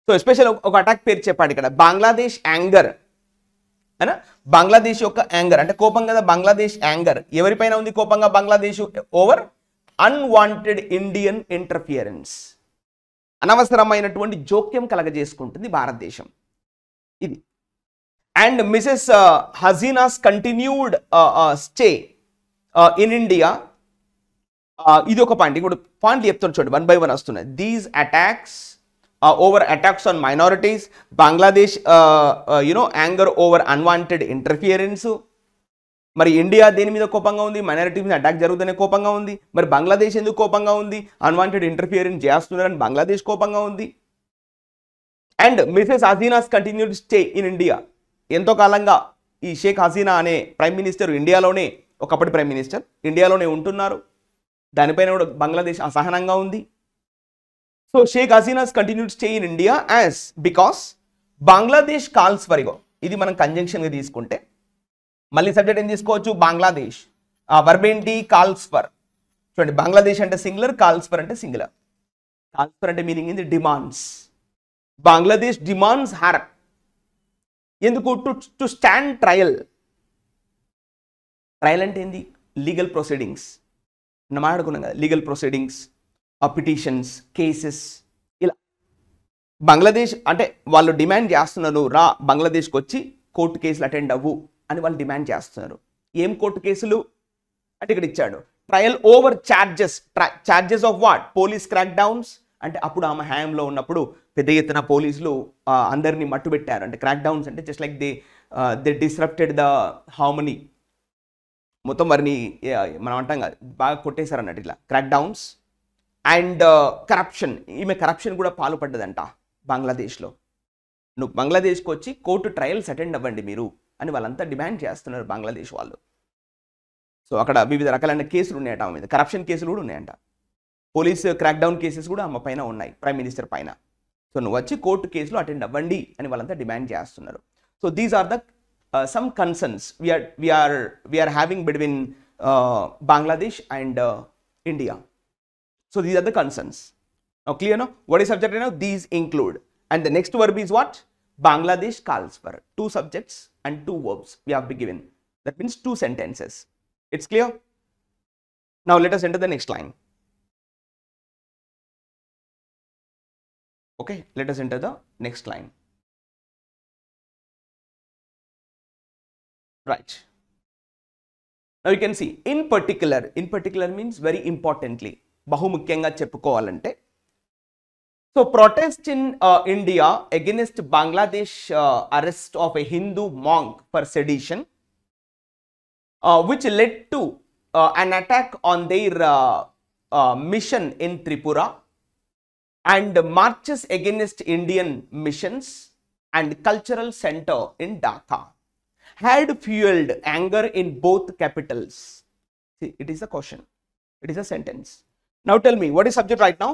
సో ఎస్పెషల్ ఒక అటాక్ పేరు చెప్పాడు ఇక్కడ, బంగ్లాదేశ్ యాంగర్ అయినా. బంగ్లాదేశ్ యొక్క యాంగర్ అంటే కోపం కదా. బంగ్లాదేశ్ యాంగర్ ఎవరిపైన ఉంది కోపంగా? Bangladesh over unwanted Indian interference. అనవసరమైనటువంటి జోక్యం కలగజేసుకుంటుంది భారతదేశం ఇది. And Mrs Hasina's continued stay in India. ఇది ఒక పాయింట్. ఇప్పుడు పాయింట్ చెప్తాను చూడండి, 1 by 1 వస్తున్నాయి. These attacks over attacks on minorities, Bangladesh anger over unwanted interference. మరి ఇండియా దేని మీద కోపంగా ఉంది? మైనారిటీ మీద అటాక్ జరుగుతుందనే కోపంగా ఉంది. మరి బంగ్లాదేశ్ ఎందుకు కోపంగా ఉంది? అన్వాంటెడ్ ఇంటర్ఫియరెన్స్ చేస్తున్నారని బంగ్లాదేశ్ కోపంగా ఉంది. And Mrs Hasina's continued stay in India. ఎంతో కాలంగా ఈ షేక్ హసీనా అనే ప్రైమ్ మినిస్టర్ ఇండియాలోనే, ఒకప్పటి ప్రైమ్ మినిస్టర్ ఇండియాలోనే ఉంటున్నారు. దానిపైన కూడా బంగ్లాదేశ్ అసహనంగా ఉంది. So Sheikh Hasina's continued stay in India as because Bangladesh calls for. ఇది మనం కంజంక్షన్గా తీసుకుంటే మళ్ళీ సబ్జెక్ట్ ఏం తీసుకోవచ్చు? బంగ్లాదేశ్. ఆ వర్బ్ ఏంటి? Calls for. చూడండి, బంగ్లాదేశ్ అంటే సింగులర్, కాల్స్ ఫర్ అంటే సింగులర్. కాల్స్ ఫర్ అంటే మీనింగ్ ఏంది? డిమాండ్స్. Bangladesh demands her. ఎందుకు? To stand trial. ట్రయల్ అంటే ఏంది? Legal proceedings. మనం మాట్లాడుకున్నాం కదా, లీగల్ ప్రొసీడింగ్స్, పిటిషన్స్, కేసెస్, ఇలా. బంగ్లాదేశ్ అంటే వాళ్ళు డిమాండ్ చేస్తున్నారు, రా బంగ్లాదేశ్కి వచ్చి కోర్టు కేసులు అటెండ్ అవ్వు అని వాళ్ళు డిమాండ్ చేస్తున్నారు. ఏం కోర్టు కేసులు అంటే ఇక్కడ ఇచ్చాడు, trial over charges of what? Police crack downs. అంటే అప్పుడు ఆమె హయాంలో ఉన్నప్పుడు పెద్ద ఎత్తున పోలీసులు అందరినీ మట్టుబెట్టారు. అంటే క్రాక్ డౌన్స్ అంటే just like they disrupted the harmony. మొత్తం వారిని మనం అంటాం కదా, బాగా కొట్టేశారు అన్నట్టు, ఇట్లా క్రాక్ డౌన్స్. And corruption. ఈమె కరప్షన్ కూడా పాల్పడ్డదంట బంగ్లాదేశ్లో. నువ్వు బంగ్లాదేశ్కి వచ్చి కోర్టు ట్రయల్స్ అటెండ్ అవ్వండి మీరు అని వాళ్ళంతా డిమాండ్ చేస్తున్నారు బంగ్లాదేశ్ వాళ్ళు. సో అక్కడ వివిధ రకాలైన కేసులు ఉన్నాయట ఆమె మీద, కరప్షన్ కేసులు కూడా ఉన్నాయంట. పోలీస్ క్రాక్ డౌన్ కేసెస్ కూడా ఆమె పైన ఉన్నాయి, ప్రైమ్ మినిస్టర్ పైన. సో నువ్వు వచ్చి కోర్టు కేసులు అటెండ్ అవ్వండి అని వాళ్ళంతా డిమాండ్ చేస్తున్నారు. So these are the some concerns we are having between Bangladesh and India. So these are the concerns. Now clear now? What is subject now? These include. And the next verb is what? Bangladesh calls for. 2 subjects and 2 verbs we have been given. That means 2 sentences. It's clear? Now let us enter the next line. Okay, let us enter the next line. Right. Now you can see in particular means very importantly, bahumukyanga cheppukovalante. So protest in India against Bangladesh arrest of a Hindu monk for sedition, which led to an attack on their mission in Tripura, and marches against Indian missions and cultural center in Dhaka had fueled anger in both capitals. See, it is a question. It is a sentence. Now tell me, what is subject right now?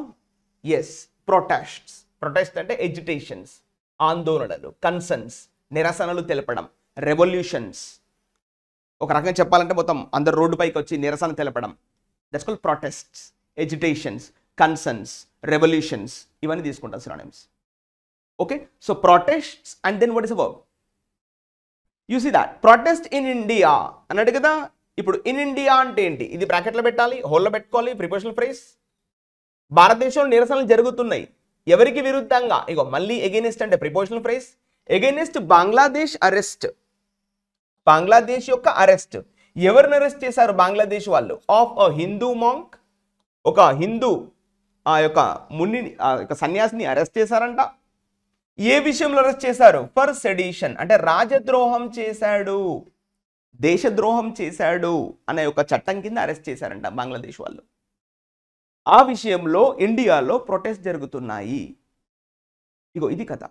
Yes, protests. Protest ante agitations, ఆందోళనలు, concerns, నిరసనలు తెలపడం, revolutions. ఒక రకంగా చెప్పాలంటే మొత్తం అందరు road పైకి వచ్చి నిరసన తెలపడం. That's called protests, agitations, concerns, revolutions. ఇవన్నీ తీసుకుంటాం synonyms. Okay, so protests and then what is the verb? You see that protest in India అన్నాడు కదా. ఇప్పుడు ఇన్ ఇండియా అంటే ఏంటి? ఇది బ్రాకెట్లో పెట్టాలి, హోల్లో పెట్టుకోవాలి, ప్రిపోజిషనల్ ఫ్రేజ్. భారతదేశంలో నిరసనలు జరుగుతున్నాయి. ఎవరికి విరుద్ధంగా? ఇగో మళ్ళీ ఎగెనిస్ట్ అంటే prepositional phrase. Against Bangladesh arrest. Bangladesh యొక్క అరెస్ట్ ఎవరిని అరెస్ట్ చేశారు బంగ్లాదేశ్ వాళ్ళు? ఆఫ్ అ హిందూ మాంక్, ఒక హిందూ ఆ యొక్క మునిని ఆ యొక్క సన్యాసిని అరెస్ట్ చేశారంట. ఏ విషయంలో అరెస్ట్ చేశారు? ఫర్ సెడిషన్, అంటే రాజద్రోహం చేశాడు, దేశద్రోహం చేశాడు అనే ఒక చట్టం కింద అరెస్ట్ చేశారంట బంగ్లాదేశ్ వాళ్ళు. ఆ విషయంలో ఇండియాలో ప్రొటెస్ట్ జరుగుతున్నాయి. ఇగో ఇది కథ.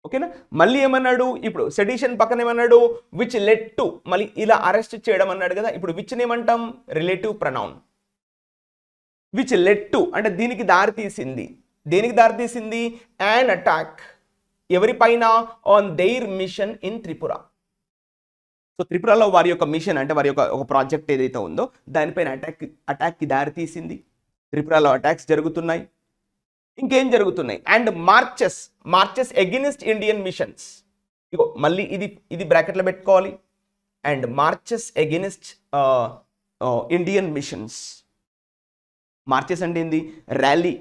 ఓకేనా? మళ్ళీ ఏమన్నాడు? ఇప్పుడు సెడిషన్ పక్కన ఏమన్నాడు? విచ్ లెడ్ టు, మళ్ళీ ఇలా అరెస్ట్ చేయడం అన్నాడు కదా. ఇప్పుడు విచ్ ఏమంటాం? Relative pronoun. Which led to అంటే దీనికి దారి తీసింది. దేనికి దారి తీసింది? an అటాక్, ఎవరిపైన? On their mission in Tripura. సో త్రిపురలో వారి యొక్క మిషన్ అంటే వారి యొక్క ఒక ప్రాజెక్ట్ ఏదైతే ఉందో దానిపైన అటాక్కి దారి తీసింది. త్రిపురలో అటాక్స్ జరుగుతున్నాయి. ఇంకేం జరుగుతున్నాయి? And marches against Indian missions. ఇగో మళ్ళీ ఇది బ్రాకెట్లో పెట్టుకోవాలి. And marches against Indian missions. Marches అంటే ఏంది? ర్యాలీ.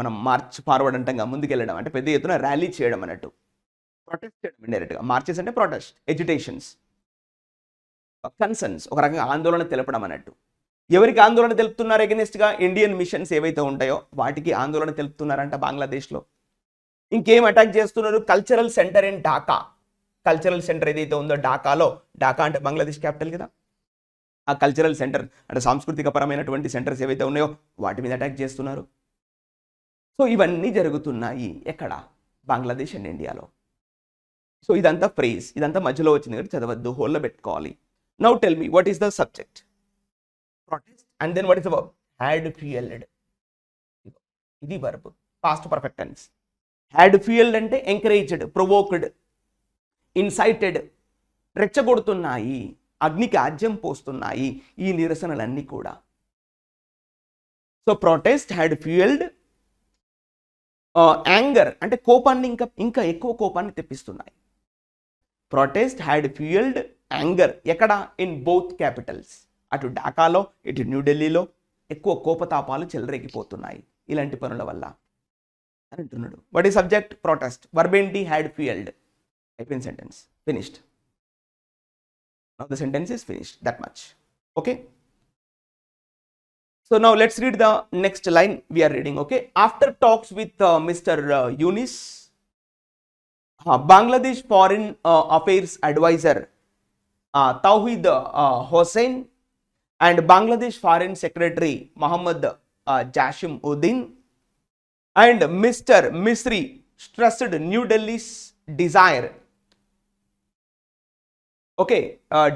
మనం మార్చ్ ఫార్వర్డ్ అంటాం, ముందుకెళ్ళడం అంటే పెద్ద ఎత్తున ర్యాలీ చేయడం అన్నట్టు. ప్రొటెస్ట్ చేయడం ఇండైరెక్ట్గా. మార్చెస్ అంటే ప్రొటెస్ట్, ఎజిటేషన్స్, కన్సర్న్స్, ఒక రకంగా ఆందోళన తెలపడం అన్నట్టు. ఎవరికి ఆందోళన తెలుపుతున్నారు? అగెనిస్ట్గా ఇండియన్ మిషన్స్ ఏవైతే ఉంటాయో వాటికి ఆందోళన తెలుపుతున్నారంట బంగ్లాదేశ్లో. ఇంకేం అటాక్ చేస్తున్నారు? Cultural centre in Dhaka. Cultural centre ఏదైతే ఉందో ఢాకాలో, ఢాకా అంటే బంగ్లాదేశ్ క్యాపిటల్ కదా, ఆ కల్చరల్ సెంటర్ అంటే సాంస్కృతిక పరమైనటువంటి సెంటర్స్ ఏవైతే ఉన్నాయో వాటి మీద అటాక్ చేస్తున్నారు. సో ఇవన్నీ జరుగుతున్నాయి ఎక్కడ? బంగ్లాదేశ్ అండ్ ఇండియాలో. సో ఇదంతా ఫ్రేజ్, ఇదంతా మధ్యలో వచ్చింది కాబట్టి చదవద్దు, హోల్లో పెట్టుకోవాలి. Now tell me what is the subject? Protest, and then what is the verb? Had fueled. ఇది verb, past perfect tense. Had fueled అంటే encouraged, provoked, incited, రెచ్చగొడుతున్నాయి, అగ్నికి ఆజ్యం పోస్తున్నాయి ఈ నిరసనలన్నీ కూడా. So protest had fuelled anger అంటే కోపాన్ని ఇంకా ఎక్కువ కోపాన్ని తెప్పిస్తున్నాయి. ప్రొటెస్ట్ హ్యాడ్ ఫ్యూయల్డ్ యాంగర్ ఎక్కడ? ఇన్ బోత్ క్యాపిటల్స్, అటు ఢాకాలో ఇటు న్యూఢిల్లీలో ఎక్కువ కోపతాపాలు చెలరేగిపోతున్నాయి ఇలాంటి పనుల వల్ల అని అంటున్నాడు. What is subject? Protest. Verb ఏంటి? Had fuelled. అయిపోయిన sentence, finished. Now the sentence is finished, that much. Okay, so now let's read the next line we are reading. Okay, after talks with Mr. Yunus, Bangladesh Foreign Affairs Advisor Tawhid Hossain and Bangladesh Foreign Secretary Mohammad Jashim Uddin and Mr. Misri stressed New Delhi's desire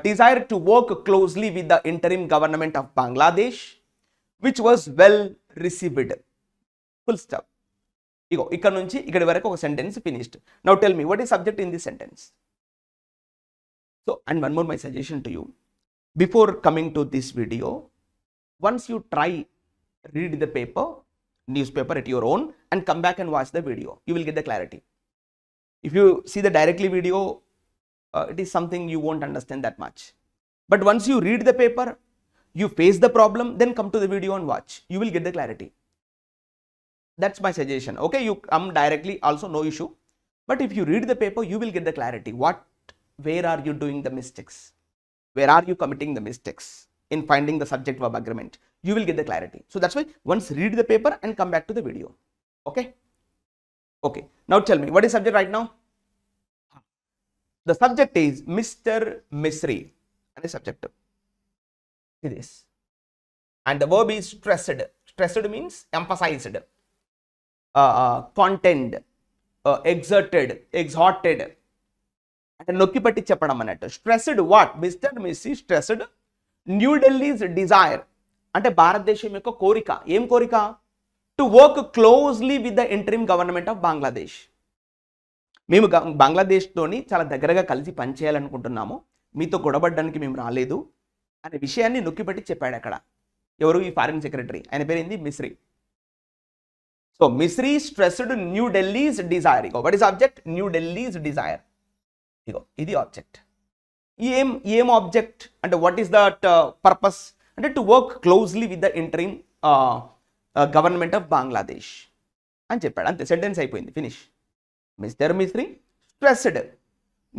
desire to work closely with the interim government of Bangladesh, which was well received. Full stop. Igo ikkada nunchi ikkadi varaku oka sentence finished. Now tell me what is subject in this sentence. So, and one more my suggestion to you. Before coming to this video, once you try read the newspaper at your own and come back and watch the video, you will get the clarity. If you see the directly video, it is something you won't understand that much. But once you read the paper, you face the problem, then come to the video and watch. You will get the clarity. That's my suggestion. Okay, you come directly also, no issue. But if you read the paper, you will get the clarity. Where are you doing the mistakes? Where are you committing the mistakes in finding the subject verb agreement? You will get the clarity. So that's why once read the paper and come back to the video. Okay. Okay. Now tell me, what is subject right now? The subject is Mr. Misri and the subject. It is. And the verb is stressed. Stressed means emphasized, contend, exerted, exhorted. అంటే నొక్కి పట్టి చెప్పడం అన్నట్టు. Stressed what? Mr Misri stressed new Delhi's desire అంటే భారతదేశం యొక్క కోరిక. ఏం కోరిక? To work closely with the interim government of Bangladesh. మేము బంగ్లాదేశ్తోని చాలా దగ్గరగా కలిసి పనిచేయాలనుకుంటున్నాము, మీతో గొడవడానికి మేము రాలేదు అనే విషయాన్ని నొక్కిపట్టి చెప్పాడు అక్కడ. ఎవరు? ఈ ఫారిన్ సెక్రటరీ. ఆయన పేరు ఏంది? Misri. So Misri stressed new Delhi's desire. ఇగో what is object? New Delhi's desire. ఇగో ఇది ఆబ్జెక్ట్. ఏం ఆబ్జెక్ట్ అంటే వాట్ ఈస్ దట్ పర్పస్ అంటే to work closely with the interim government of Bangladesh అని చెప్పాడు. అంతే, సెంటెన్స్ అయిపోయింది, finish. Mister Misri stressed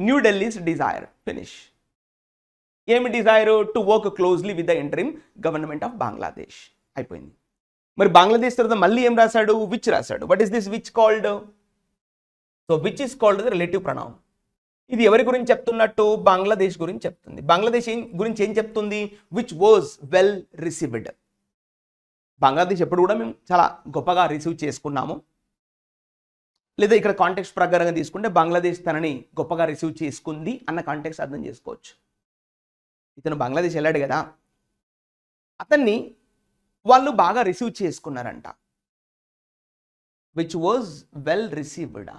new Delhi's desire, finish. ఏమి desire? To work closely with the interim government of Bangladesh. అయిపోయింది. మరి బంగ్లాదేశ్ తర్వాత మళ్ళీ ఏం రాశాడు? విచ్ రాశాడు. What is this which called? So which is called the relative pronoun. ఇది ఎవరి గురించి చెప్తున్నట్టు? బంగ్లాదేశ్ గురించి చెప్తుంది. బంగ్లాదేశ్ గురించి ఏం చెప్తుంది? Which was well received. Bangladesh ఎప్పుడు కూడా మేము చాలా గొప్పగా రిసీవ్ చేసుకున్నాము. లేదా ఇక్కడ కాంటెక్స్ట్ ప్రకారంగా తీసుకుంటే బంగ్లాదేశ్ తనని గొప్పగా రిసీవ్ చేసుకుంది అన్న కాంటెక్స్ట్ అర్థం చేసుకోవచ్చు. ఇతను బంగ్లాదేశ్ వెళ్ళాడు కదా, అతన్ని వాళ్ళు బాగా రిసీవ్ చేసుకున్నారంట. Which was well received.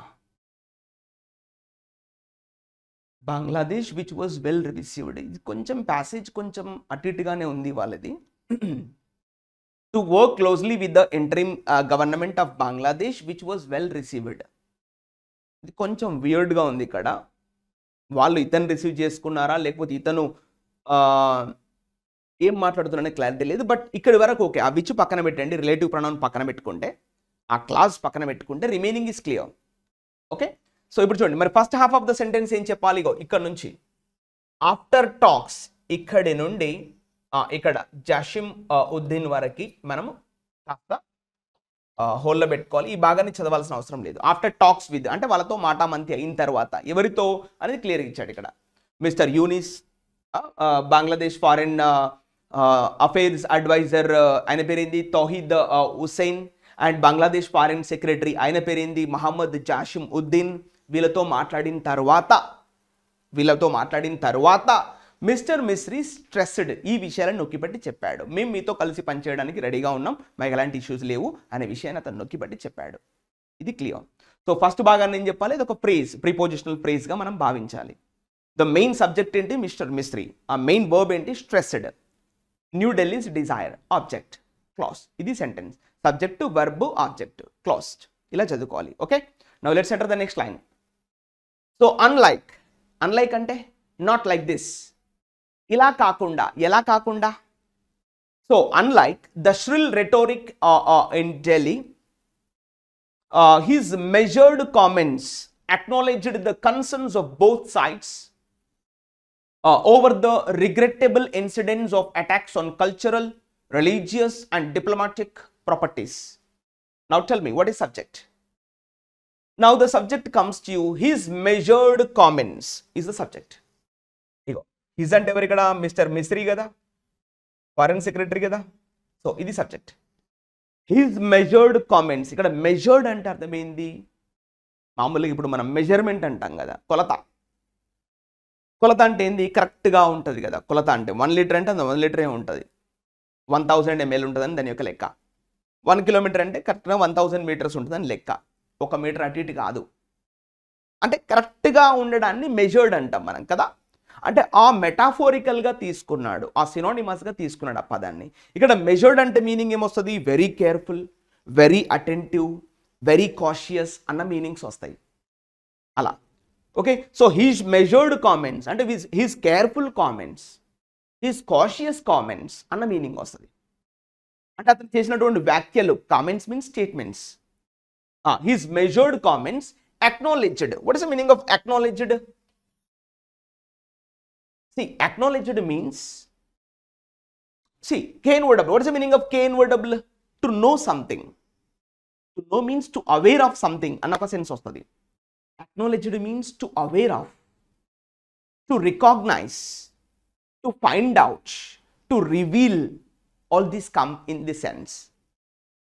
Bangladesh which was well received. ఇది కొంచెం ప్యాసేజ్ కొంచెం అటు ఇటుగానే ఉంది వాళ్ళది. To work closely with the interim government of Bangladesh which was well received. ఇది కొంచెం వియర్డ్గా ఉంది ఇక్కడ. వాళ్ళు ఇతను రిసీవ్ చేసుకున్నారా లేకపోతే ఇతను ఏం మాట్లాడుతున్నారనే క్లారిటీ లేదు. బట్ ఇక్కడి వరకు ఓకే. ఆ విచ్ పక్కన పెట్టండి, రిలేటివ్ ప్రొనౌన్ పక్కన పెట్టుకుంటే, ఆ క్లాజ్ పక్కన పెట్టుకుంటే remaining is clear. Okay. So ఇప్పుడు చూడండి, మరి first half of the sentence ఏం చెప్పాలి? ఇక్కడ నుంచి ఆఫ్టర్ టాక్స్, ఇక్కడి నుండి ఇక్కడ జాషిమ్ ఉద్దీన్ వరకు మనము కాస్త హోల్లో పెట్టుకోవాలి. ఈ భాగాన్ని చదవాల్సిన అవసరం లేదు. ఆఫ్టర్ టాక్స్ విత్ అంటే వాళ్ళతో మాటామంతి అయిన తర్వాత, ఎవరితో అనేది క్లియర్గా ఇచ్చాడు ఇక్కడ. Mister Yunus, Bangladesh foreign affairs adviser ఆయన పేరేంది? Touhid Hossain. And Bangladesh foreign secretary ఆయన పేరేంది? మహమ్మద్ జాషిమ్ ఉద్దీన్. వీళ్ళతో మాట్లాడిన తర్వాత మిస్టర్ మిస్రీ స్ట్రెస్డ్, ఈ విషయాలను నొక్కిపట్టి చెప్పాడు. మేము మీతో కలిసి పనిచేయడానికి రెడీగా ఉన్నాం, మాకు ఎలాంటి ఇష్యూస్ లేవు అనే విషయాన్ని అతను నొక్కిపట్టి చెప్పాడు. ఇది క్లియర్. సో ఫస్ట్ భాగాన్ని ఏం చెప్పాలి? ఇది ఒక ఫ్రేజ్, ప్రిపోజిషనల్ ఫ్రేజ్గా మనం భావించాలి. ద మెయిన్ సబ్జెక్ట్ ఏంటి? మిస్టర్ మిస్రీ. ఆ మెయిన్ వర్బ్ ఏంటి? Stressed. New Delhi's desire, object, clause. ఇది sentence. Subject, verb, object, clause. ఇలా చదువుకోవాలి. Okay. Now let's enter the next line. So unlike, unlike అంటే నాట్ లైక్ దిస్, ఇలా కాకుండా, ఎలా కాకుండా. So unlike the shrill rhetoric in Delhi, his measured comments acknowledged the concerns of both sides over the regrettable incidents of attacks on cultural, religious and diplomatic properties. Now tell me, what is subject? Now the subject comes to you. His measured comments is the subject. His అంటే ఎవరు ఇక్కడ? Mister Misri కదా, foreign secretary కదా. So ఇది subject. His measured comments. ఇక్కడ measured అంటే అర్థమైంది, మామూలుగా ఇప్పుడు మనం మెజర్మెంట్ అంటాం కదా, కొలత. కొలత అంటే ఏంది? కరెక్ట్గా ఉంటుంది కదా. కొలత అంటే 1 లీటర్ అంటే 1 లీటరే ఉంటుంది, 1000 ml ఉంటుందని దాని యొక్క లెక్క. 1 కిలోమీటర్ అంటే కరెక్ట్గా 1000 మీటర్స్ ఉంటుందని లెక్క. 1 మీటర్ అటు ఇటు కాదు. అంటే కరెక్ట్గా ఉండడాన్ని మెజర్డ్ అంటాం మనం కదా. అంటే ఆ మెటాఫోరికల్గా తీసుకున్నాడు, ఆ సినోనిమస్గా తీసుకున్నాడు ఆ పదాన్ని. ఇక్కడ మెజర్డ్ అంటే మీనింగ్ ఏమొస్తుంది? Very careful, very attentive, very cautious అన్న మీనింగ్స్ వస్తాయి అలా. Okay. So he's measured comments అంటే he's careful comments, he's cautious comments అన్న మీనింగ్ వస్తుంది. అంటే అతను చేసినటువంటి వ్యాఖ్యలు, comments means statements. He's measured comments acknowledged. What is the meaning of acknowledged? See, acknowledged means, see, K-wordable. What is the meaning of K-wordable? To know something. To know means to aware of something. Another sense of study. Acknowledged means to aware of, to recognize, to find out, to reveal. All these come in this sense.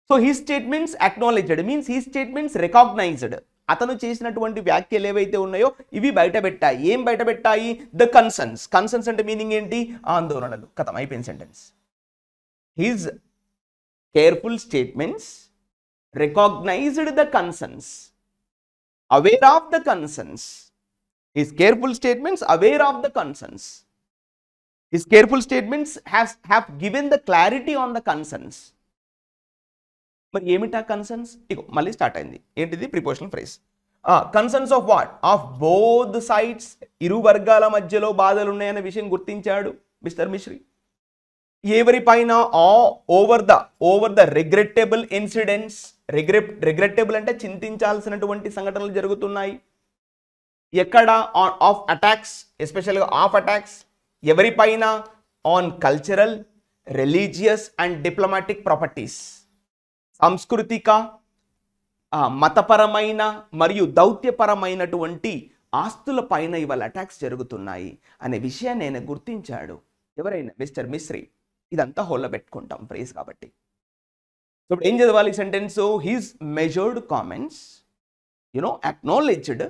So his statements acknowledged means his statements recognized. అతను చేసినటువంటి వ్యాఖ్యలు ఏవైతే ఉన్నాయో ఇవి బయట పెట్టాయి. ఏం బయట పెట్టాయి? The concerns. కన్సర్న్స్ అంటే మీనింగ్ ఏంటి? ఆందోళనలు. కథం, అయిపోయిన sentence. His careful statements recognised the concerns, aware of the concerns. His careful statements aware of the concerns. His careful statements have given the clarity on the concerns. మరి ఏమిటా concerns? ఇగో మళ్ళీ start అయింది. ఏంటిది? Prepositional phrase. Concerns of what? Of both sides. ఇరు వర్గాల మధ్యలో బాధలు ఉన్నాయనే విషయం గుర్తించాడు మిస్టర్ మిశ్రీ. ఎవరిపైన? Over the regrettable incidents. Regrettable అంటే చింతించాల్సినటువంటి సంఘటనలు జరుగుతున్నాయి. ఎక్కడ? ఆఫ్ అటాక్స్, ఎస్పెషల్గా ఆఫ్ అటాక్స్ ఎవరిపైన? On cultural, religious and diplomatic properties. సాంస్కృతిక, మతపరమైన మరియు దౌత్యపరమైనటువంటి ఆస్తుల పైన ఇవాళ అటాక్స్ జరుగుతున్నాయి అనే విషయాన్ని ఆయన గుర్తించాడు. ఎవరైనా? మిస్టర్ మిస్రీ. ఇదంతా హోల్లో పెట్టుకుంటాం ఫ్రేజ్ కాబట్టి. సో ఇప్పుడు ఏం చదవాలి sentence? His measured comments acknowledged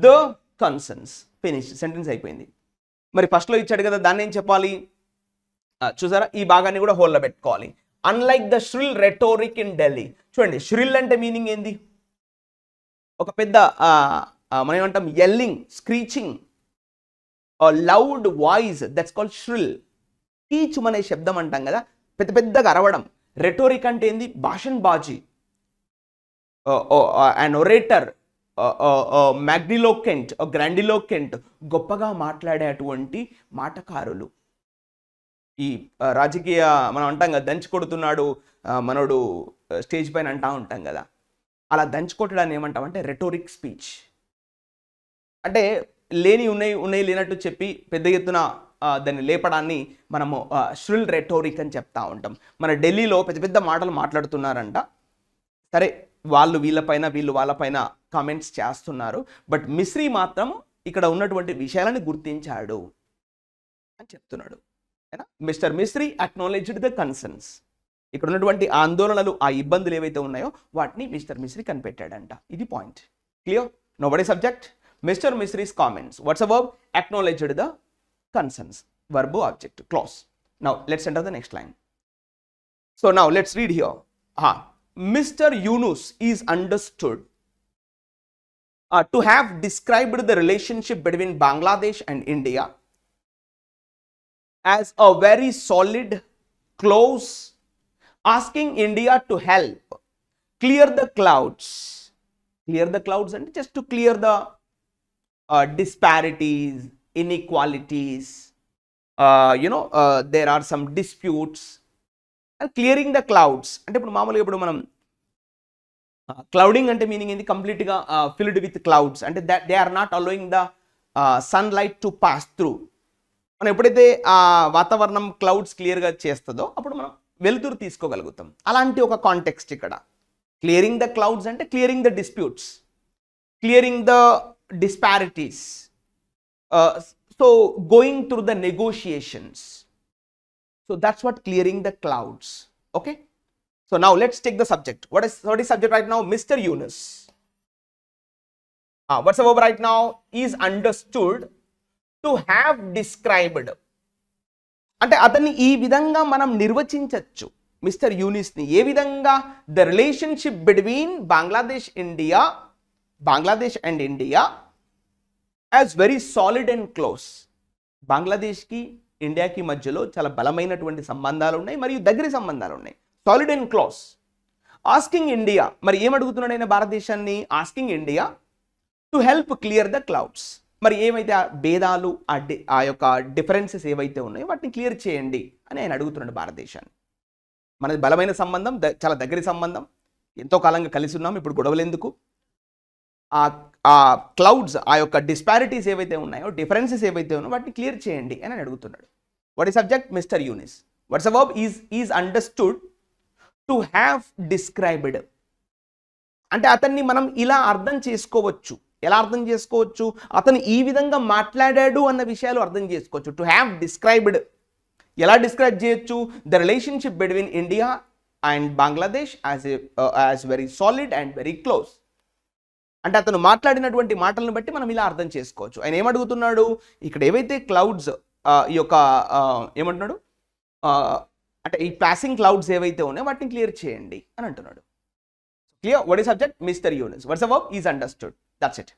the concerns. Finish, sentence అయిపోయింది. మరి ఫస్ట్లో ఇచ్చాడు కదా, దాన్ని ఏం చెప్పాలి? చూసారా, ఈ భాగాన్ని కూడా హోల్లో పెట్టుకోవాలి. Unlike the shrill rhetoric in Delhi. చూడండి, ష్రిల్ అంటే మీనింగ్ ఏంది? ఒక పెద్ద మనం ఏమంటాం, yelling, screeching, loud voice, that's called shrill. కీచ్ అనే శబ్దం అంటాం కదా, పెద్ద పెద్దగా అరవడం. రెటోరిక్ అంటే ఏంది? భాషణ్ బాజీ, అన్ ఒరేటర్, మ్యాగ్నిలోకెంట్, గ్రాండిలోకెంట్, గొప్పగా మాట్లాడేటువంటి మాటకారులు. ఈ రాజకీయ మనం అంటాం కదా, దంచి కొడుతున్నాడు మనోడు స్టేజ్ పైన అంటా ఉంటాం కదా, అలా దంచి కొట్టడాన్ని ఏమంటామంటే రెటోరిక్ స్పీచ్. అంటే లేని ఉన్నాయి లేనట్టు చెప్పి పెద్ద ఎత్తున దాన్ని లేపడాన్ని మనము ష్రిల్ రెటోరిక్ అని చెప్తా ఉంటాం. మన ఢిల్లీలో పెద్ద పెద్ద మాటలు మాట్లాడుతున్నారంట. సరే, వాళ్ళు వీళ్ళపైన, వీళ్ళు వాళ్ళపైన కామెంట్స్ చేస్తున్నారు. బట్ మిస్రీ మాత్రం ఇక్కడ ఉన్నటువంటి విషయాలను గుర్తించాడు అని చెప్తున్నాడు. Mister Misri acknowledged the concerns. ఇక్కడ ఉన్నటువంటి ఆందోళనలు, ఆ ఇబ్బందులు ఏవైతే ఉన్నాయో వాటిని మిస్టర్ మిస్రీ కనిపెట్టాడంట. ఇది point. Clear? No what is subject? Mister Misri's comments. What's a verb? Acknowledged the concerns. Verb, object, clause. Now let's enter the next line. So now let's read here. Mr. Yunus is understood to have described the relationship between Bangladesh and India as a very solid, close, asking India to help clear the clouds. Clear the clouds and just to clear the disparities, inequalities, there are some disputes, and clearing the clouds. అంటే ఇప్పుడు మామూలుగా ఇప్పుడు మనం clouding అంటే meaning ఏంది? కంప్లీట్గా filled with clouds. అంటే they are not allowing the sunlight to pass through. మనం ఎప్పుడైతే ఆ వాతావరణం క్లౌడ్స్ క్లియర్గా చేస్తుందో అప్పుడు మనం వెలుతురు తీసుకోగలుగుతాం. అలాంటి ఒక కాంటెక్స్ట్ ఇక్కడ. క్లియరింగ్ ద క్లౌడ్స్ అంటే clearing the disputes, clearing the disparities, so going through the negotiations. So that's what clearing the clouds. Okay, so now let's take the subject. What is subject right now? Mr. Yunus. What's the verb right now? Is understood to have described. అంటే అతన్ని ఈ విధంగా మనం నిర్వచించవచ్చు. Mister యూనిస్ని ఏ విధంగా? The relationship between Bangladesh and India as very solid and close. బంగ్లాదేశ్కి ఇండియాకి మధ్యలో చాలా బలమైనటువంటి సంబంధాలు ఉన్నాయి మరియు దగ్గర సంబంధాలు ఉన్నాయి. Solid and close. Asking India, మరి ఏమడుగుతున్నాడు ఆయన భారతదేశాన్ని? Asking India to help clear the clouds. మరి ఏమైతే ఆ భేదాలు, ఆ యొక్క డిఫరెన్సెస్ ఏవైతే ఉన్నాయో వాటిని క్లియర్ చేయండి అని ఆయన అడుగుతున్నాడు భారతదేశాన్ని. మనది బలమైన సంబంధం, చాలా దగ్గరి సంబంధం, ఎంతో కాలంగా కలిసి ఉన్నాం. ఇప్పుడు గొడవలు ఎందుకు? ఆ క్లౌడ్స్, ఆ యొక్క డిస్పారిటీస్ ఏవైతే ఉన్నాయో, డిఫరెన్సెస్ ఏవైతే ఉన్నాయో వాటిని క్లియర్ చేయండి అని అడుగుతున్నాడు. What is subject? Mr Yunus. What's the verb? Is understood to have described. అంటే అతన్ని మనం ఇలా అర్థం చేసుకోవచ్చు. ఎలా అర్థం చేసుకోవచ్చు? అతను ఈ విధంగా మాట్లాడాడు అన్న విషయాలు అర్థం చేసుకోవచ్చు. టు హ్యావ్ డిస్క్రైబ్డ్ ఎలా డిస్క్రైబ్ చేయొచ్చు? The relationship between India and Bangladesh as very solid and very close. అంటే అతను మాట్లాడినటువంటి మాటలను బట్టి మనం ఇలా అర్థం చేసుకోవచ్చు. ఆయన ఏమడుగుతున్నాడు? ఇక్కడ ఏవైతే క్లౌడ్స్ ఈ యొక్క ఏమంటున్నాడు అంటే ఈ పాసింగ్ క్లౌడ్స్ ఏవైతే ఉన్నాయో వాటిని క్లియర్ చేయండి అని అంటున్నాడు. Clear? What is subject? Mr Yunus. What's the verb? Is understood. That's it.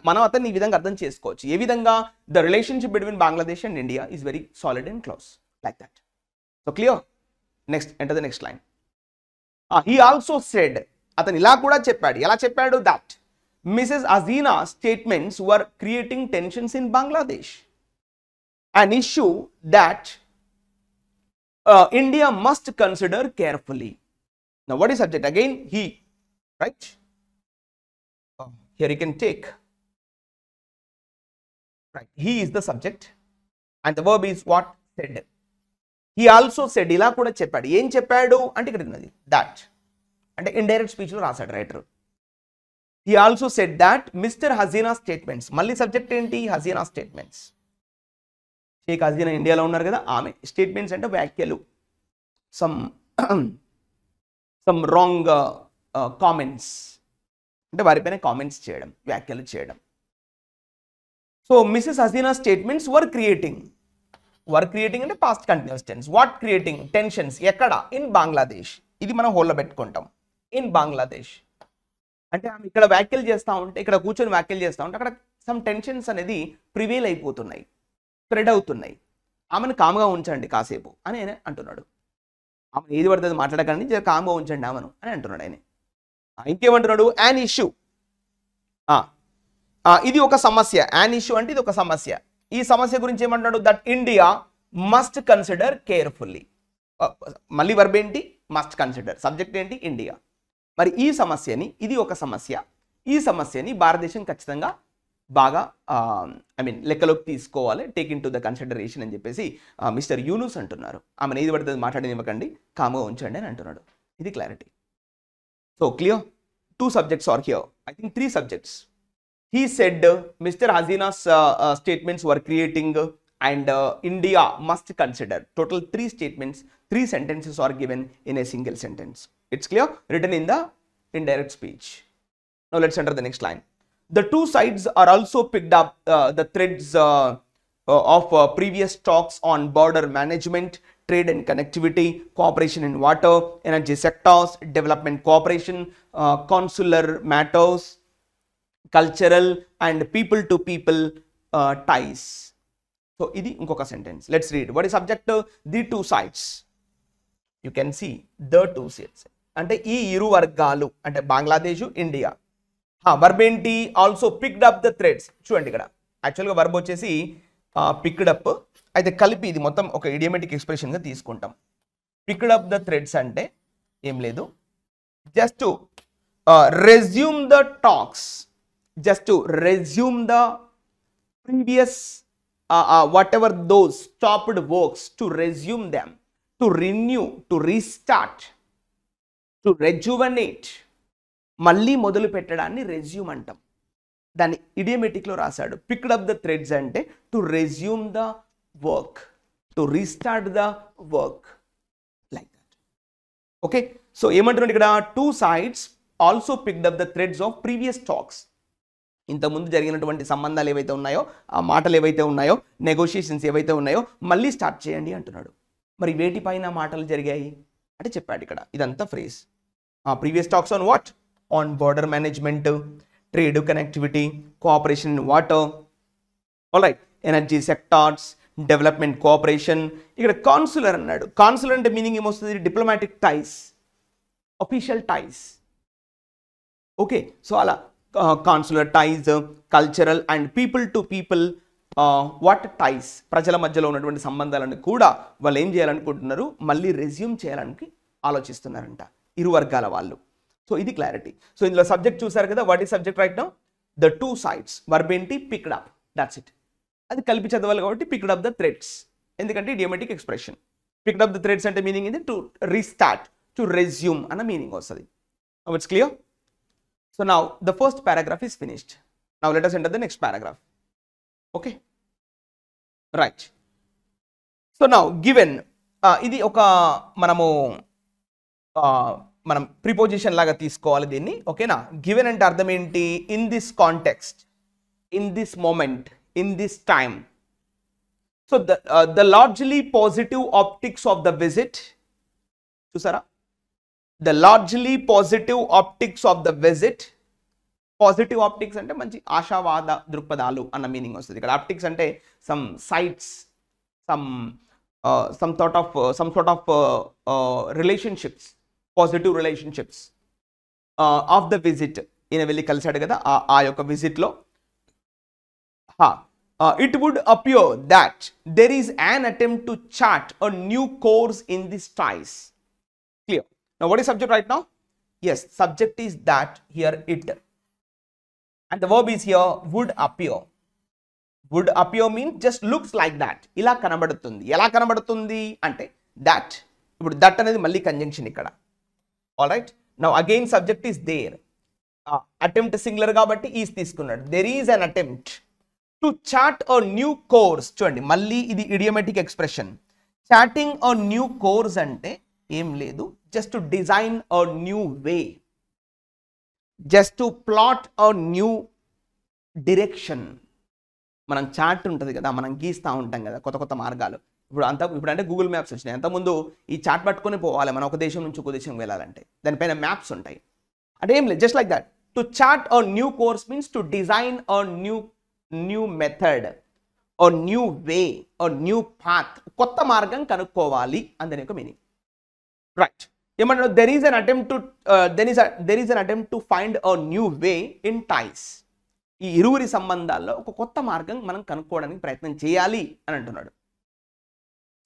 మనం అతన్ని ఈ విధంగా అర్థం చేసుకోవచ్చు. ఏ విధంగా? The relationship between Bangladesh and India is very solid and close, like that. So clear? Next, enter the next line. He also said, అతను ఇలా కూడా చెప్పాడు. ఎలా చెప్పాడు? That Mrs Hasina statements were creating tensions in Bangladesh, an issue that India must consider carefully. Now what is subject? Again he, right? Here you can take, right, he is the subject. And the verb is what? Said. He also said, ఇలా కూడా చెప్పాడు. ఏం చెప్పాడు అంటే ఇక్కడ ఉన్నది that, అంటే indirect స్పీచ్లో రాశాడు writer. He also said that Mr Hasina statements, మళ్ళీ సబ్జెక్ట్ ఏంటి? హసీనా స్టేట్మెంట్స్. షేక్ హసీనా ఇండియాలో ఉన్నారు కదా, ఆమె. స్టేట్మెంట్స్ అంటే వ్యాఖ్యలు, సమ్ రాంగ్ కామెంట్స్, అంటే వారిపైన కామెంట్స్ చేయడం, వ్యాఖ్యలు చేయడం. So Mrs Hasina statements were creating అంటే past continuous tense. What creating? Tensions. ఎక్కడ? ఇన్ బంగ్లాదేశ్. ఇది మనం హోల్లో పెట్టుకుంటాం. ఇన్ బంగ్లాదేశ్ అంటే ఆమె ఇక్కడ వ్యాఖ్యలు చేస్తూ ఉంటే, ఇక్కడ కూర్చొని వ్యాఖ్యలు చేస్తూ ఉంటే అక్కడ సమ్ టెన్షన్స్ అనేది ప్రివేల్ అయిపోతున్నాయి, స్ప్రెడ్ అవుతున్నాయి. ఆమెను కామ్గా ఉంచండి కాసేపు అని ఆయన అంటున్నాడు. ఆమె ఏది పడుతుంది మాట్లాడకండి, జర కామ్గా ఉంచండి ఆమెను అని అంటున్నాడు ఆయన. ఇంకేమంటున్నాడు? యాన్ ఇష్యూ, ఇది ఒక సమస్య. యాన్ ఇష్యూ అంటే ఇది ఒక సమస్య. ఈ సమస్య గురించి ఏమంటున్నాడు? That India must consider carefully. మళ్ళీ వర్బ్ ఏంటి? Must consider. సబ్జెక్ట్ ఏంటి? ఇండియా. మరి ఈ సమస్యని, ఇది ఒక సమస్య, ఈ సమస్యని భారతదేశం ఖచ్చితంగా బాగా లెక్కలోకి తీసుకోవాలి, take in to the consideration అని చెప్పేసి మిస్టర్ యూనుస్ అంటున్నారు. ఆమెను ఏది పడుతుంది మాట్లాడనివ్వకండి, కామ్గా ఉంచండి అని అంటున్నాడు. ఇది clarity. So clear? 2 subjects are here. I think 3 subjects. He said Mr. Hasina's statements were creating and India must consider. Total 3 statements, 3 sentences are given in a single sentence. It's clear? Written in the indirect speech. Now let's enter the next line. The 2 sides are also picked up the threads of previous talks on border management, trade and connectivity, cooperation in water, energy sectors, development cooperation, consular matters, cultural and people to people ties. So ఇది ఇంకొక sentence. Let's read. What is subject? The 2 sides. You can see the 2 sides. అంటే ఈ ఇరు వర్గాలు అంటే Bangladesh, India. Verb ఏంటి? Also picked up the threads. చూడండి ఇక్కడ యాక్చువల్గా వర్బ్ వచ్చేసి పిక్డ్ అప్, అయితే కలిపి ఇది మొత్తం ఒక ఇడియోమేటిక్ ఎక్స్ప్రెషన్గా తీసుకుంటాం. పిక్డ్ అప్ ద థ్రెడ్స్ అంటే ఏం లేదు, just to resume the talks, just to resume the previous whatever those stopped works, to resume them, to renew, to restart, to rejuvenate, మళ్ళీ మొదలు పెట్టడాన్ని రెజ్యూమ్ అంటాం. దాన్ని ఇడియోమేటిక్లో రాశాడు. పిక్డ్ అప్ ద థ్రెడ్స్ అంటే to resume the work, to restart the work, like that. Okay, so ఏమంటున్నాడు ఇక్కడ? 2 sides also picked up the threads of previous talks. ఇంతకుముందు జరిగినటువంటి సంబంధాలు ఏవైతే ఉన్నాయో, ఆ మాటలు ఏవైతే ఉన్నాయో, నెగోషియేషన్స్ ఏవైతే ఉన్నాయో మళ్ళీ స్టార్ట్ చేయండి అంటున్నాడు. మరి వేటిపైన మాటలు జరిగాయి అంటే చెప్పాడు ఇక్కడ. ఇదంతా phrase. Previous talks on what? On border management, trade, connectivity, cooperation in water, alright, energy sectors, development cooperation. ఇక్కడ కాన్సులర్ అన్నాడు. కాన్సులర్ అంటే మీనింగ్ ఏమొస్తుంది? Diplomatic ties, official ties. Okay, so అలా consular ties, cultural and people to people what ties, ప్రజల మధ్యలో ఉన్నటువంటి సంబంధాలను కూడా వాళ్ళు ఏం చేయాలనుకుంటున్నారు? మళ్ళీ రెజ్యూమ్ చేయడానికి ఆలోచిస్తున్నారంట ఇరు వర్గాల వాళ్ళు. సో ఇది క్లారిటీ. సో ఇందులో సబ్జెక్ట్ చూసారు కదా, what is subject right now? The 2 sides. Verb ఏంటి? Picked up. That's it. అది కలిపి చదవాలి కాబట్టి పిక్డ్ అప్ ద థ్రెడ్స్, ఎందుకంటే idiomatic expression. Picked up the threads అంటే మీనింగ్ ఇది టు రీస్టార్ట్, టు రెజ్యూమ్ అన్న మీనింగ్ వస్తుంది. It's clear? So now the first paragraph is finished. Now let us enter the next paragraph. Okay, right. So now given, ఇది ఒక మనం preposition లాగా తీసుకోవాలి దీన్ని. ఓకేనా? గివెన్ అంటే అర్థం ఏంటి? In this context, in this moment, in this time. So the largely positive optics of the visit. చూసారా? The largely positive optics of the visit. Positive optics అంటే మంచి ఆశావాద దృక్పథాలు అన్న మీనింగ్ వస్తుంది ఇక్కడ. ఆప్టిక్స్ అంటే some sights, some sort of relationships, positive relationships of the visit. ఈయన వెళ్ళి కలిశాడు కదా ఆ యొక్క విజిట్లో. It would appear that there is an attempt to chart a new course in this ties. Clear? Now what is subject right now? Yes, subject is that, here it, and the verb is here would appear. Would appear mean just looks like that, ఇలా కనబడుతుంది. ఎలా కనబడుతుంది అంటే that. ఇప్పుడు that అనేది మళ్ళీ conjunction ఇక్కడ. All right, now again subject is there. Attempt singular కాబట్టి ఈస్ తీసుకున్నాడు. There is an attempt to chart a new course. చూడండి మళ్ళీ ఇది idiomatic expression. Charting a new course అంటే ఏం లేదు, just to design a new way, just to plot a new direction. మనం chart ఉంటుంది కదా, మనం గీస్తూ ఉంటాం కదా కొత్త కొత్త మార్గాలు. ఇప్పుడు అంటే గూగుల్ మ్యాప్స్ వచ్చినాయి. అంతకుముందు ఈ చార్ట్ పట్టుకొని పోవాలి మనం ఒక దేశం నుంచి ఒక దేశం వెళ్ళాలంటే, దానిపైన మ్యాప్స్ ఉంటాయి. అంటే ఏం లేదు, just like that. To chart a new course means to design a new method, a new way, a new path. కొత్త మార్గం కనుక్కోవాలి అందని ఒక మీనింగ్. రైట్, ఏమంటారు? There is an attempt to find a new way in ties. ఈ ఇరువురి సంబంధాల్లో ఒక కొత్త మార్గం మనం కనుక్కోవడానికి ప్రయత్నం చేయాలి అని అంటున్నాడు.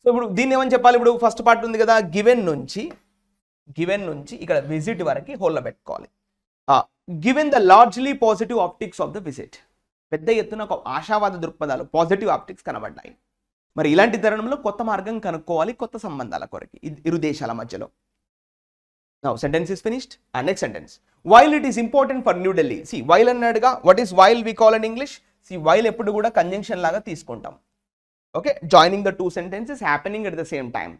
సో ఇప్పుడు దీన్ని ఏమని చెప్పాలి? ఇప్పుడు ఫస్ట్ పార్ట్ ఉంది కదా, గివెన్ నుంచి ఇక్కడ విజిట్ వరకు హోల్లో పెట్టుకోవాలి. Given the largely positive optics of the visit. పెద్ద ఎత్తున ఒక ఆశావాద దృక్పథాలు, పాజిటివ్ ఆప్టిక్స్ కనబడ్డాయి. మరి ఇలాంటి తరుణంలో కొత్త మార్గం కనుక్కోవాలి కొత్త సంబంధాల కొరకు ఇరు దేశాల మధ్యలో. Now sentence is finished. And next sentence. While it is important for New Delhi. See, while అన్నాడుగా, what is while we call in English? See, while ఎప్పుడు కూడా conjunction లాగా తీసుకుంటాం. Okay, joining the two sentences happening at the same time.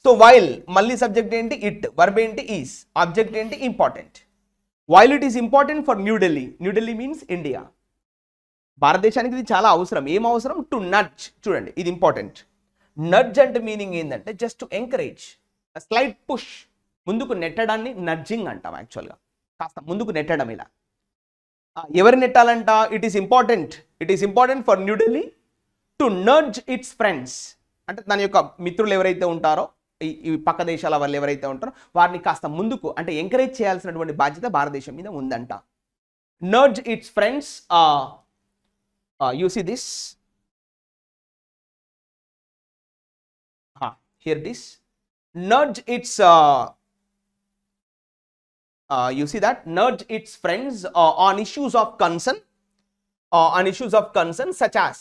So while మళ్ళీ subject ఏంటి? It. Verb ఏంటి? Is. Object ఏంటి? Important. While it is important for New Delhi. New Delhi means India. భారతదేశానికి ఇది చాలా అవసరం. ఏం అవసరం? To nudge. చూడండి ఇది ఇంపార్టెంట్. నడ్జ్ అంటే మీనింగ్ ఏంటంటే just to encourage, slight push, ముందుకు నెట్టడాన్ని నడ్జింగ్ అంటాం. యాక్చువల్గా కాస్త ముందుకు నెట్టడం. ఇలా ఎవరు నెట్టాలంట? It is important for New Delhi to nudge its friends. అంటే తన యొక్క మిత్రులు ఎవరైతే ఉంటారో, ఈ పక్క దేశాల వాళ్ళు ఎవరైతే ఉంటారో వారిని కాస్త ముందుకు అంటే ఎంకరేజ్ చేయాల్సినటువంటి బాధ్యత భారతదేశం మీద ఉందంట. Nudge its friends. You see this? Here it is. Nudge its you see that? Nudge its friends on issues of concern, such as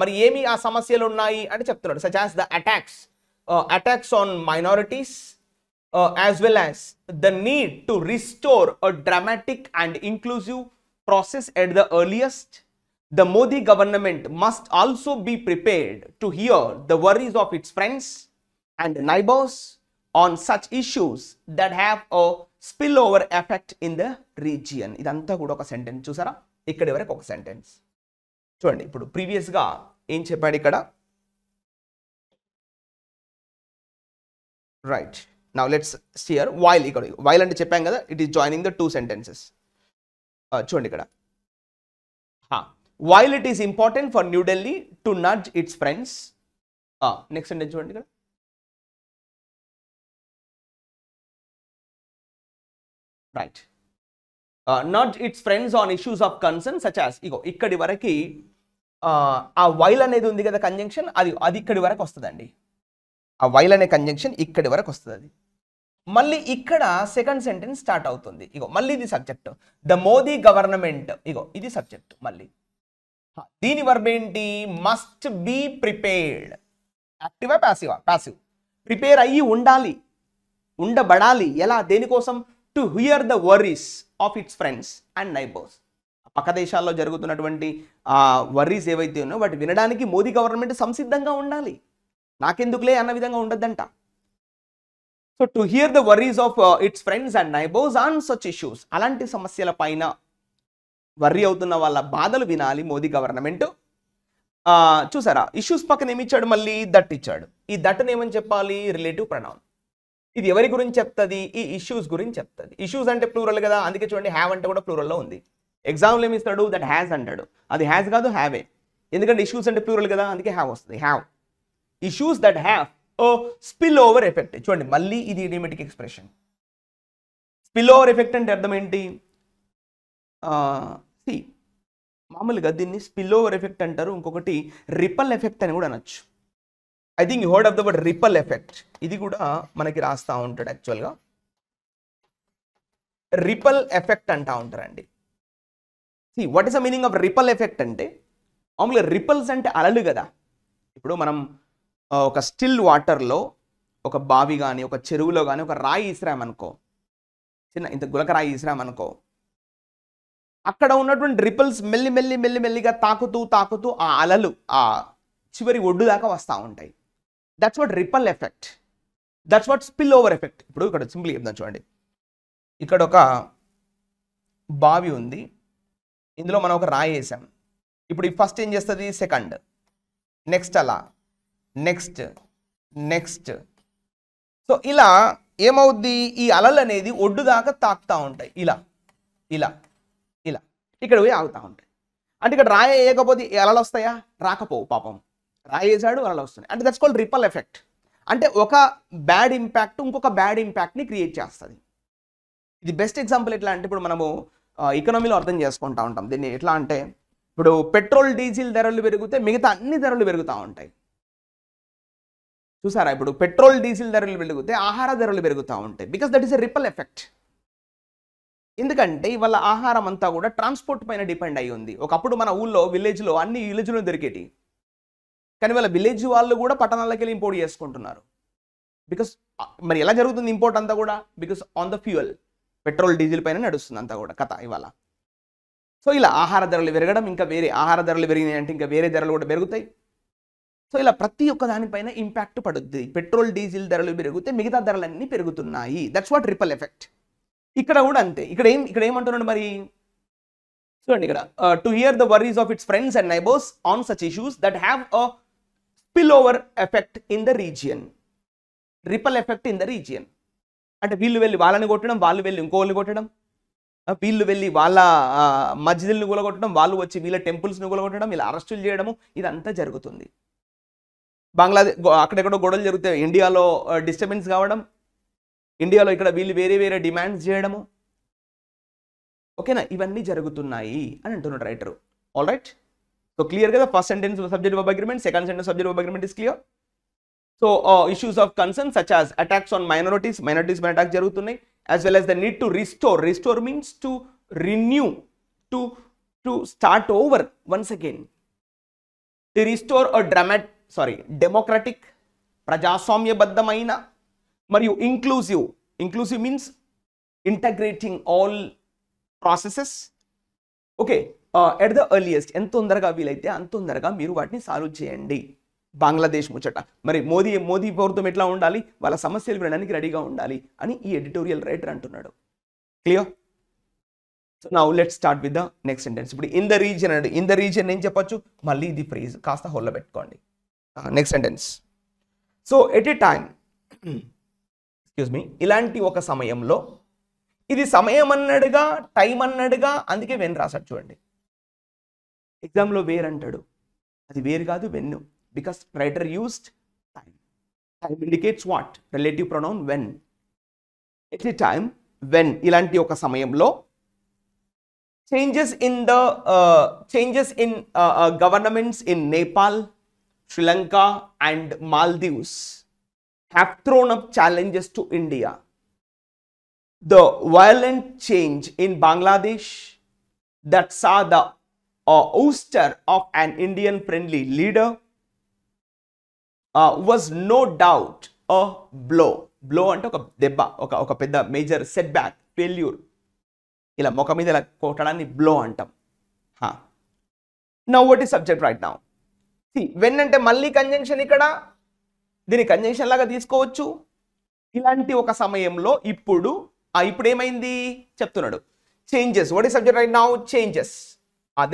మరి ఏమి ఆ సమస్యలు ఉన్నాయి అంటే చెప్తున్నాడు. such as the attacks on minorities, as well as the need to restore a dramatic and inclusive process at the earliest. The Modi government must also be prepared to hear the worries of its friends and neighbors on such issues that have a spillover effect in the region. ఇదంతా కూడా ఒక sentence. చూసారా ఇక్కడి వరకు ఒక sentence. చూడండి ఇప్పుడు ప్రీవియస్గా ఏం చెప్పాడు ఇక్కడ. Right, now let's see here while. ఇక్కడ వైల్ అంటే చెప్పాం కదా, it is joining the two sentences. చూడండి ఇక్కడ, while it is important for New Delhi to nudge its friends. Next sentence చూడండి ఇక్కడ. Right. Nudge its friends on issues of concern such as. ఇక్కడి వరకు ఆ while అనేది ఉంది కదా కంజంక్షన్, అది ఇక్కడి వరకు వస్తుందండి. ఆ while అనే కంజంక్షన్ ఇక్కడి వరకు వస్తుంది. అది మళ్ళీ ఇక్కడ సెకండ్ సెంటెన్స్ స్టార్ట్ అవుతుంది. మళ్ళీ ఇది సబ్జెక్ట్. The Modi government. ఇది సబ్జెక్ట్. మళ్ళీ దీని వర్బ్ ఏంటి? Must be prepared. యాక్టివా ప్యాసివా? ప్యాసివ్. ప్రిపేర్ అయ్యి ఉండాలి, ఉండబడాలి. ఎలా? దేనికోసం? To hear the worries of its friends and neighbours. పక్క దేశాల్లో జరుగుతున్నటువంటి వర్రీస్ ఏవైతే ఉన్నాయో వాటి వినడానికి మోదీ గవర్నమెంట్ సంసిద్ధంగా ఉండాలి. నాకెందుకులే అన్న విధంగా ఉండద్దంట. So to hear the worries of its friends and neighbours on such issues. అలాంటి సమస్యల పైన వర్రీ అవుతున్న వాళ్ళ బాధలు వినాలి మోదీ గవర్నమెంట్. చూసారా ఇష్యూస్ పక్కన ఏమి ఇచ్చాడు? మళ్ళీ దట్ ఇచ్చాడు. ఈ దట్ని ఏమని చెప్పాలి? Relative pronoun. ఇది ఎవరి గురించి చెప్తుంది? ఈ ఇష్యూస్ గురించి చెప్తుంది. ఇష్యూస్ అంటే ప్లూరల్ కదా, అందుకే చూడండి హ్యావ్ అంటే కూడా ప్లూరల్లో ఉంది. ఎగ్జాంపుల్ ఏమి ఇస్తాడు? దట్ హ్యాస్ అంటాడు. అది హ్యాస్ కాదు, హ్యావే. ఎందుకంటే ఇష్యూస్ అంటే ప్లూరల్ కదా, అందుకే హ్యావ్ వస్తుంది. Have issues that have a spill over effect. చూడండి మళ్ళీ ఇది idiomatic expression. Spill over effect అంటే అర్థం ఏంటి? మామూలుగా దీన్ని స్పిల్ ఓవర్ ఎఫెక్ట్ అంటారు. ఇంకొకటి రిపల్ ఎఫెక్ట్ అని కూడా అనొచ్చు. I think you heard of the word ripple effect. ఇది కూడా మనకి రాస్తూ ఉంటాడు. యాక్చువల్గా రిపల్ ఎఫెక్ట్ అంటా ఉంటారండి. What is the meaning of ripple effect అంటే మామూలుగా రిపల్స్ అంటే అలలు కదా. ఇప్పుడు మనం ఒక స్టిల్ వాటర్లో ఒక బావి కానీ ఒక చెరువులో కానీ ఒక రాయి ఇసిరామనుకో, చిన్న ఇంత గులక రాయి ఇసిరామనుకో, అక్కడ ఉన్నటువంటి రిపల్స్ మెల్లిగా తాకుతూ ఆ అలలు ఆ చివరి ఒడ్డు దాకా వస్తూ ఉంటాయి. That's what ripple effect, that's what spill over effect. ఇప్పుడు ఇక్కడ సింపుల్ చెప్తాను చూడండి. ఇక్కడ ఒక బావి ఉంది, ఇందులో మనం ఒక రాయి వేసాం. ఇప్పుడు ఈ ఫస్ట్ ఏం చేస్తుంది, సెకండ్, నెక్స్ట్ అలా, నెక్స్ట్. సో ఇలా ఏమవుద్ది, ఈ అలలు అనేది ఒడ్డు దాకా తాకుతూ ఉంటాయి. ఇలా ఇక్కడ పోయి ఆగుతూ ఉంటాయి. అంటే ఇక్కడ రాయి వేయకపోతే అలలు వస్తాయా, రాకపోవు. పాపం రాయి వేసాడు, అలలు వస్తున్నాయి. అంటే దట్స్ కాల్డ్ రిపల్ ఎఫెక్ట్. అంటే ఒక బ్యాడ్ ఇంపాక్ట్ ఇంకొక బ్యాడ్ ఇంపాక్ట్ని క్రియేట్ చేస్తుంది. ఇది బెస్ట్ ఎగ్జాంపుల్ ఎట్లా అంటే, ఇప్పుడు మనము ఎకనామీలో అర్థం చేసుకుంటూ ఉంటాం దీన్ని. ఎట్లా అంటే, ఇప్పుడు పెట్రోల్ డీజిల్ ధరలు పెరిగితే మిగతా అన్ని ధరలు పెరుగుతూ ఉంటాయి. చూసారా, ఇప్పుడు పెట్రోల్ డీజిల్ ధరలు పెరిగితే ఆహార ధరలు పెరుగుతూ ఉంటాయి. Because that is a ripple effect. ఎందుకంటే ఇవాళ ఆహారం అంతా కూడా ట్రాన్స్పోర్ట్ పైన డిపెండ్ అయ్యి ఉంది. ఒకప్పుడు మన ఊళ్ళో విలేజ్లో అన్ని విలేజ్లో దొరికేటి, కానీ వాళ్ళ విలేజ్ వాళ్ళు కూడా పట్టణాలకు వెళ్ళి ఇంపోర్ట్ చేసుకుంటున్నారు. బికాస్ మరి ఎలా జరుగుతుంది ఇంపోర్ట్ అంతా కూడా, because on the fuel, petrol diesel పైన నడుస్తుంది అంతా కూడా కథ ఇవాళ. సో ఇలా ఆహార ధరలు పెరగడం, ఇంకా వేరే ఆహార ధరలు పెరిగినాయి అంటే ఇంకా వేరే ధరలు కూడా పెరుగుతాయి. సో ఇలా ప్రతి ఒక్క దానిపైన ఇంపాక్ట్ పడుద్ది. పెట్రోల్ డీజిల్ ధరలు పెరిగితే మిగతా ధరలన్నీ పెరుగుతున్నాయి. That's what ripple effect. ఇక్కడ కూడా అంతే. ఇక్కడ ఏమంటున్నాడు మరి చూడండి, ఇక్కడ to hear the worries of its friends and neighbours on such issues that have a spill over effect in the region. Ripple effect in the region అంటే వీళ్ళు వెళ్ళి వాళ్ళని కొట్టడం, వాళ్ళు వెళ్ళి ఇంకోళ్ళని కొట్టడం, వీళ్ళు వెళ్ళి వాళ్ళ మస్జిదుల్ని కూలగొట్టడం, వాళ్ళు వచ్చి వీళ్ళ టెంపుల్స్ని కూలగొట్టడం, ఇలా అరెస్టులు చేయడము, ఇదంతా జరుగుతుంది. బంగ్లాదేశ్ అక్కడెక్కడో గొడవలు జరుగుతాయి, ఇండియాలో డిస్టర్బెన్స్ కావడం, ఇండియాలో ఇక్కడ వీళ్ళు వేరే డిమాండ్స్ చేయడము. ఓకేనా, ఇవన్నీ జరుగుతున్నాయి అని అంటున్నాడు writer. All right, so clear కదా. First sentence subject verb agreement, second sentence subject verb agreement is clear. So issues of concern such as attacks on minorities పైన అటాక్ జరుగుతున్నాయి, as well as the need to restore means to renew, to start over once again, to restore a democratic ప్రజాస్వామ్యబద్ధమైన మరియు inclusive means integrating all processes. Okay, at the earliest, ఎంత తొందరగా వీలైతే అంత తొందరగా మీరు వాటిని సాల్వ్ చేయండి. బంగ్లాదేశ్ ముచ్చట మరి మోదీ ప్రభుత్వం ఎట్లా ఉండాలి, వాళ్ళ సమస్యలు వినడానికి రెడీగా ఉండాలి అని ఈ ఎడిటోరియల్ రైటర్ అంటున్నాడు. Clear? So now let's start with the next sentence. ఇప్పుడు ఇన్ ద రీజియన్ అండి, ఇన్ ద రీజియన్ ఏం చెప్పొచ్చు, మళ్ళీ ఇది ఫ్రేజ్ కాస్త హోల్లో పెట్టుకోండి. Next sentence. So at a time, excuse me, ఇలాంటి ఒక సమయంలో, ఇది సమయం అన్నట్టుగా టైం అన్నట్టుగా అందుకే వెన్ రాశాడు చూడండి. ఎగ్జామ్లో వేర్ అంటాడు, అది వేరు కాదు వెన్ను. Because writer used time. Time indicates what? Relative pronoun when. At a time when ఇలాంటి ఒక సమయంలో changes in governments in Nepal, Sri Lanka and Maldives have thrown up challenges to India. The violent change in Bangladesh that saw the ouster of an Indian friendly leader was no doubt a blow అంటే ఒక దెబ్బ, ఒక పెద్ద major set back, failure. ఇలా మొక్క మీద ఇలా కొట్టడాన్ని blow అంటాం. Now what is subject right now. When అంటే మళ్ళీ కంజంక్షన్, ఇక్కడ దీన్ని కంజంక్షన్ లాగా తీసుకోవచ్చు. ఇలాంటి ఒక సమయంలో ఇప్పుడు ఏమైంది చెప్తున్నాడు, changes. What is subject right now, changes.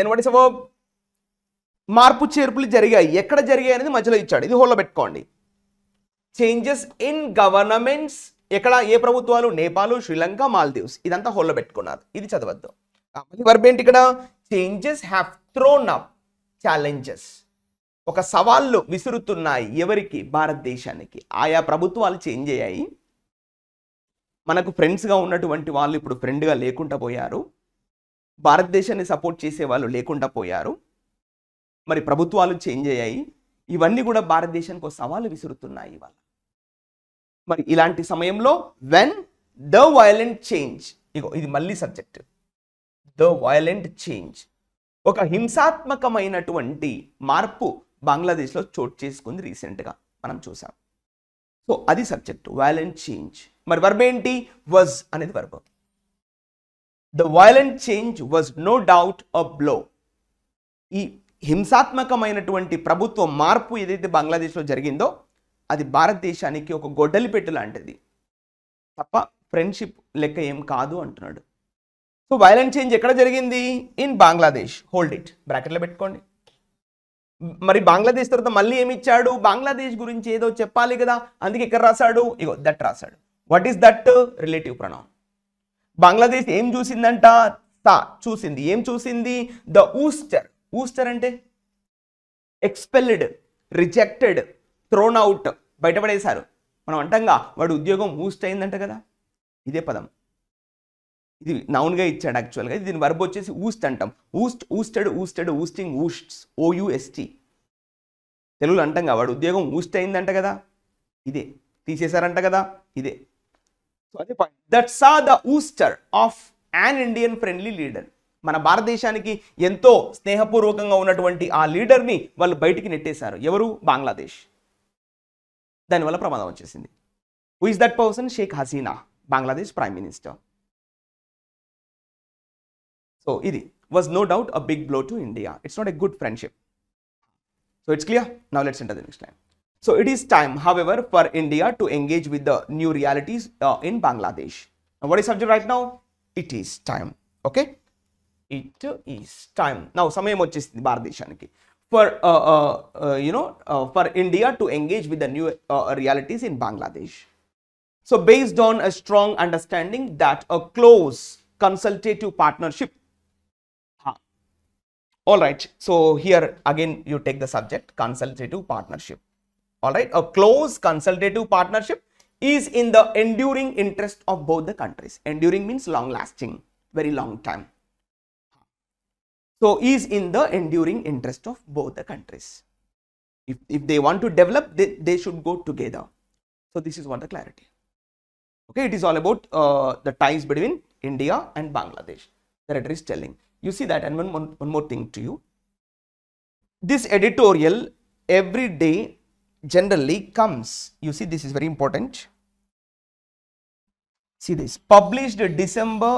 Then what is verb, మార్పు చేర్పులు జరిగాయి. ఎక్కడ జరిగాయి అనేది మధ్యలో ఇచ్చాడు, ఇది హోల్లో పెట్టుకోండి. చేంజెస్ ఇన్ గవర్నమెంట్స్, ఎక్కడ ఏ ప్రభుత్వాలు, నేపాల్, శ్రీలంక, మాల్దీవ్స్, ఇదంతా హోల్లో పెట్టుకున్నారు. ఇది చదవద్దు. వర్బ్ ఏంటి ఇక్కడ, changes have throne up challenges. ఒక సవాళ్ళు విసురుతున్నాయి. ఎవరికి, భారతదేశానికి. ఆయా ప్రభుత్వాలు చేంజ్ అయ్యాయి. మనకు ఫ్రెండ్స్గా ఉన్నటువంటి వాళ్ళు ఇప్పుడు ఫ్రెండ్గా లేకుండా పోయారు. భారతదేశాన్ని సపోర్ట్ చేసే వాళ్ళు లేకుండా పోయారు. మరి ప్రభుత్వాలు చేంజ్ అయ్యాయి. ఇవన్నీ కూడా భారతదేశానికి ఒక సవాలు విసురుతున్నాయి ఇవాళ. మరి ఇలాంటి సమయంలో వెన్ ద వయలెంట్ చేంజ్, ఇగో ఇది మళ్ళీ సబ్జెక్ట్, ద వయలెంట్ చేంజ్, ఒక హింసాత్మకమైనటువంటి మార్పు బంగ్లాదేశ్లో చోటు చేసుకుంది రీసెంట్గా మనం చూసాం. సో అది సబ్జెక్ట్, వైలెంట్ చేంజ్. మరి వర్బ్ ఏంటి? వాజ్ అనేది verb. The violent change was no doubt a blow. ఈ హింసాత్మకమైనటువంటి ప్రభుత్వ మార్పు ఏదైతే బంగ్లాదేశ్లో జరిగిందో అది భారతదేశానికి ఒక గొడ్డలి పెట్టు లాంటిది తప్ప ఫ్రెండ్షిప్ లెక్క ఏం కాదు అంటున్నాడు. సో వైలెంట్ చేంజ్ ఎక్కడ జరిగింది? ఇన్ బంగ్లాదేశ్. హోల్డ్ ఇట్, బ్రాకెట్లో పెట్టుకోండి. మరి బంగ్లాదేశ్ తర్వాత మళ్ళీ ఏమి ఇచ్చాడు? బంగ్లాదేశ్ గురించి ఏదో చెప్పాలి కదా, అందుకే ఇక్కడ రాశాడు, ఇగో దట్ రాశాడు. What is that? Relative pronoun. Bangladesh ఏం చూసిందంట? చూసింది. ఏం చూసింది? ద ఊస్టర్. ఊస్టర్ అంటే ఎక్స్పెల్డ్, రిజెక్టెడ్, థ్రోన్ అవుట్, బయటపడేశారు. మనం అంటాంగా వాడు ఉద్యోగం ఊస్ట్ అయిందంట కదా, ఇదే పదం. ఇది నౌన్గా ఇచ్చాడు యాక్చువల్గా. దీని వర్బ్ వచ్చేసి ఊస్ట్ అంటాం. Oust, ousted, ousted, ousting, ousts, OUST. తెలుగులో అంటాం వాడు ఉద్యోగం ఊస్ట్ అయిందంట కదా, ఇదే. తీసేశారంట కదా, ఇదే. సో అదే point. That saw the ఊస్టర్ of an Indian friendly leader. మన భారతదేశానికి ఎంతో స్నేహపూర్వకంగా ఉన్నటువంటి ఆ లీడర్ని వాళ్ళు బయటికి నెట్టేశారు. ఎవరు? బంగ్లాదేశ్. దానివల్ల ప్రమాదం వచ్చేసింది. Who is that person? Sheikh Hasina, Bangladesh prime minister. So ఇది was no doubt a big blow to India. It's not a good friendship. So it's clear. Now let's enter the next line. So it is time, however, for India to engage with the new realities in Bangladesh. Now what is subject right now? It is time. Okay. It is time. Now సమయం వచ్చేసింది భారతదేశానికి. For for India to engage with the new realities in Bangladesh. So based on a strong understanding that a close consultative partnership. All right, so here again you take the subject, consultative partnership. All right, a close consultative partnership is in the enduring interest of both the countries. Enduring means long lasting, very long time. So is in the enduring interest of both the countries. If they want to develop, they should go together. So this is what the clarity. Okay, it is all about the ties between India and Bangladesh. The writer is telling. You see that, and one more thing to you. This editorial every day generally comes. You see, this is very important. See this. Published December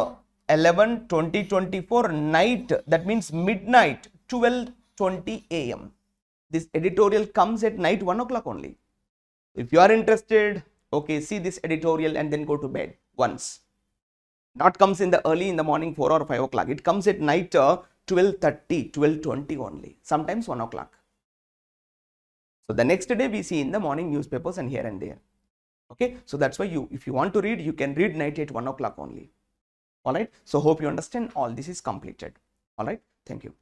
11, 2024 night. That means midnight, 12:20 AM. This editorial comes at night 1 o'clock only. If you are interested, okay, see this editorial and then go to bed once. Not comes in the early in the morning 4 or 5 o'clock. It comes at night 12:30, 12:20 only. Sometimes 1 o'clock. So the next day we see in the morning newspapers and here and there. Okay. So that's why if you want to read, you can read night at 1 o'clock only. All right. So hope you understand all this is completed. All right. Thank you.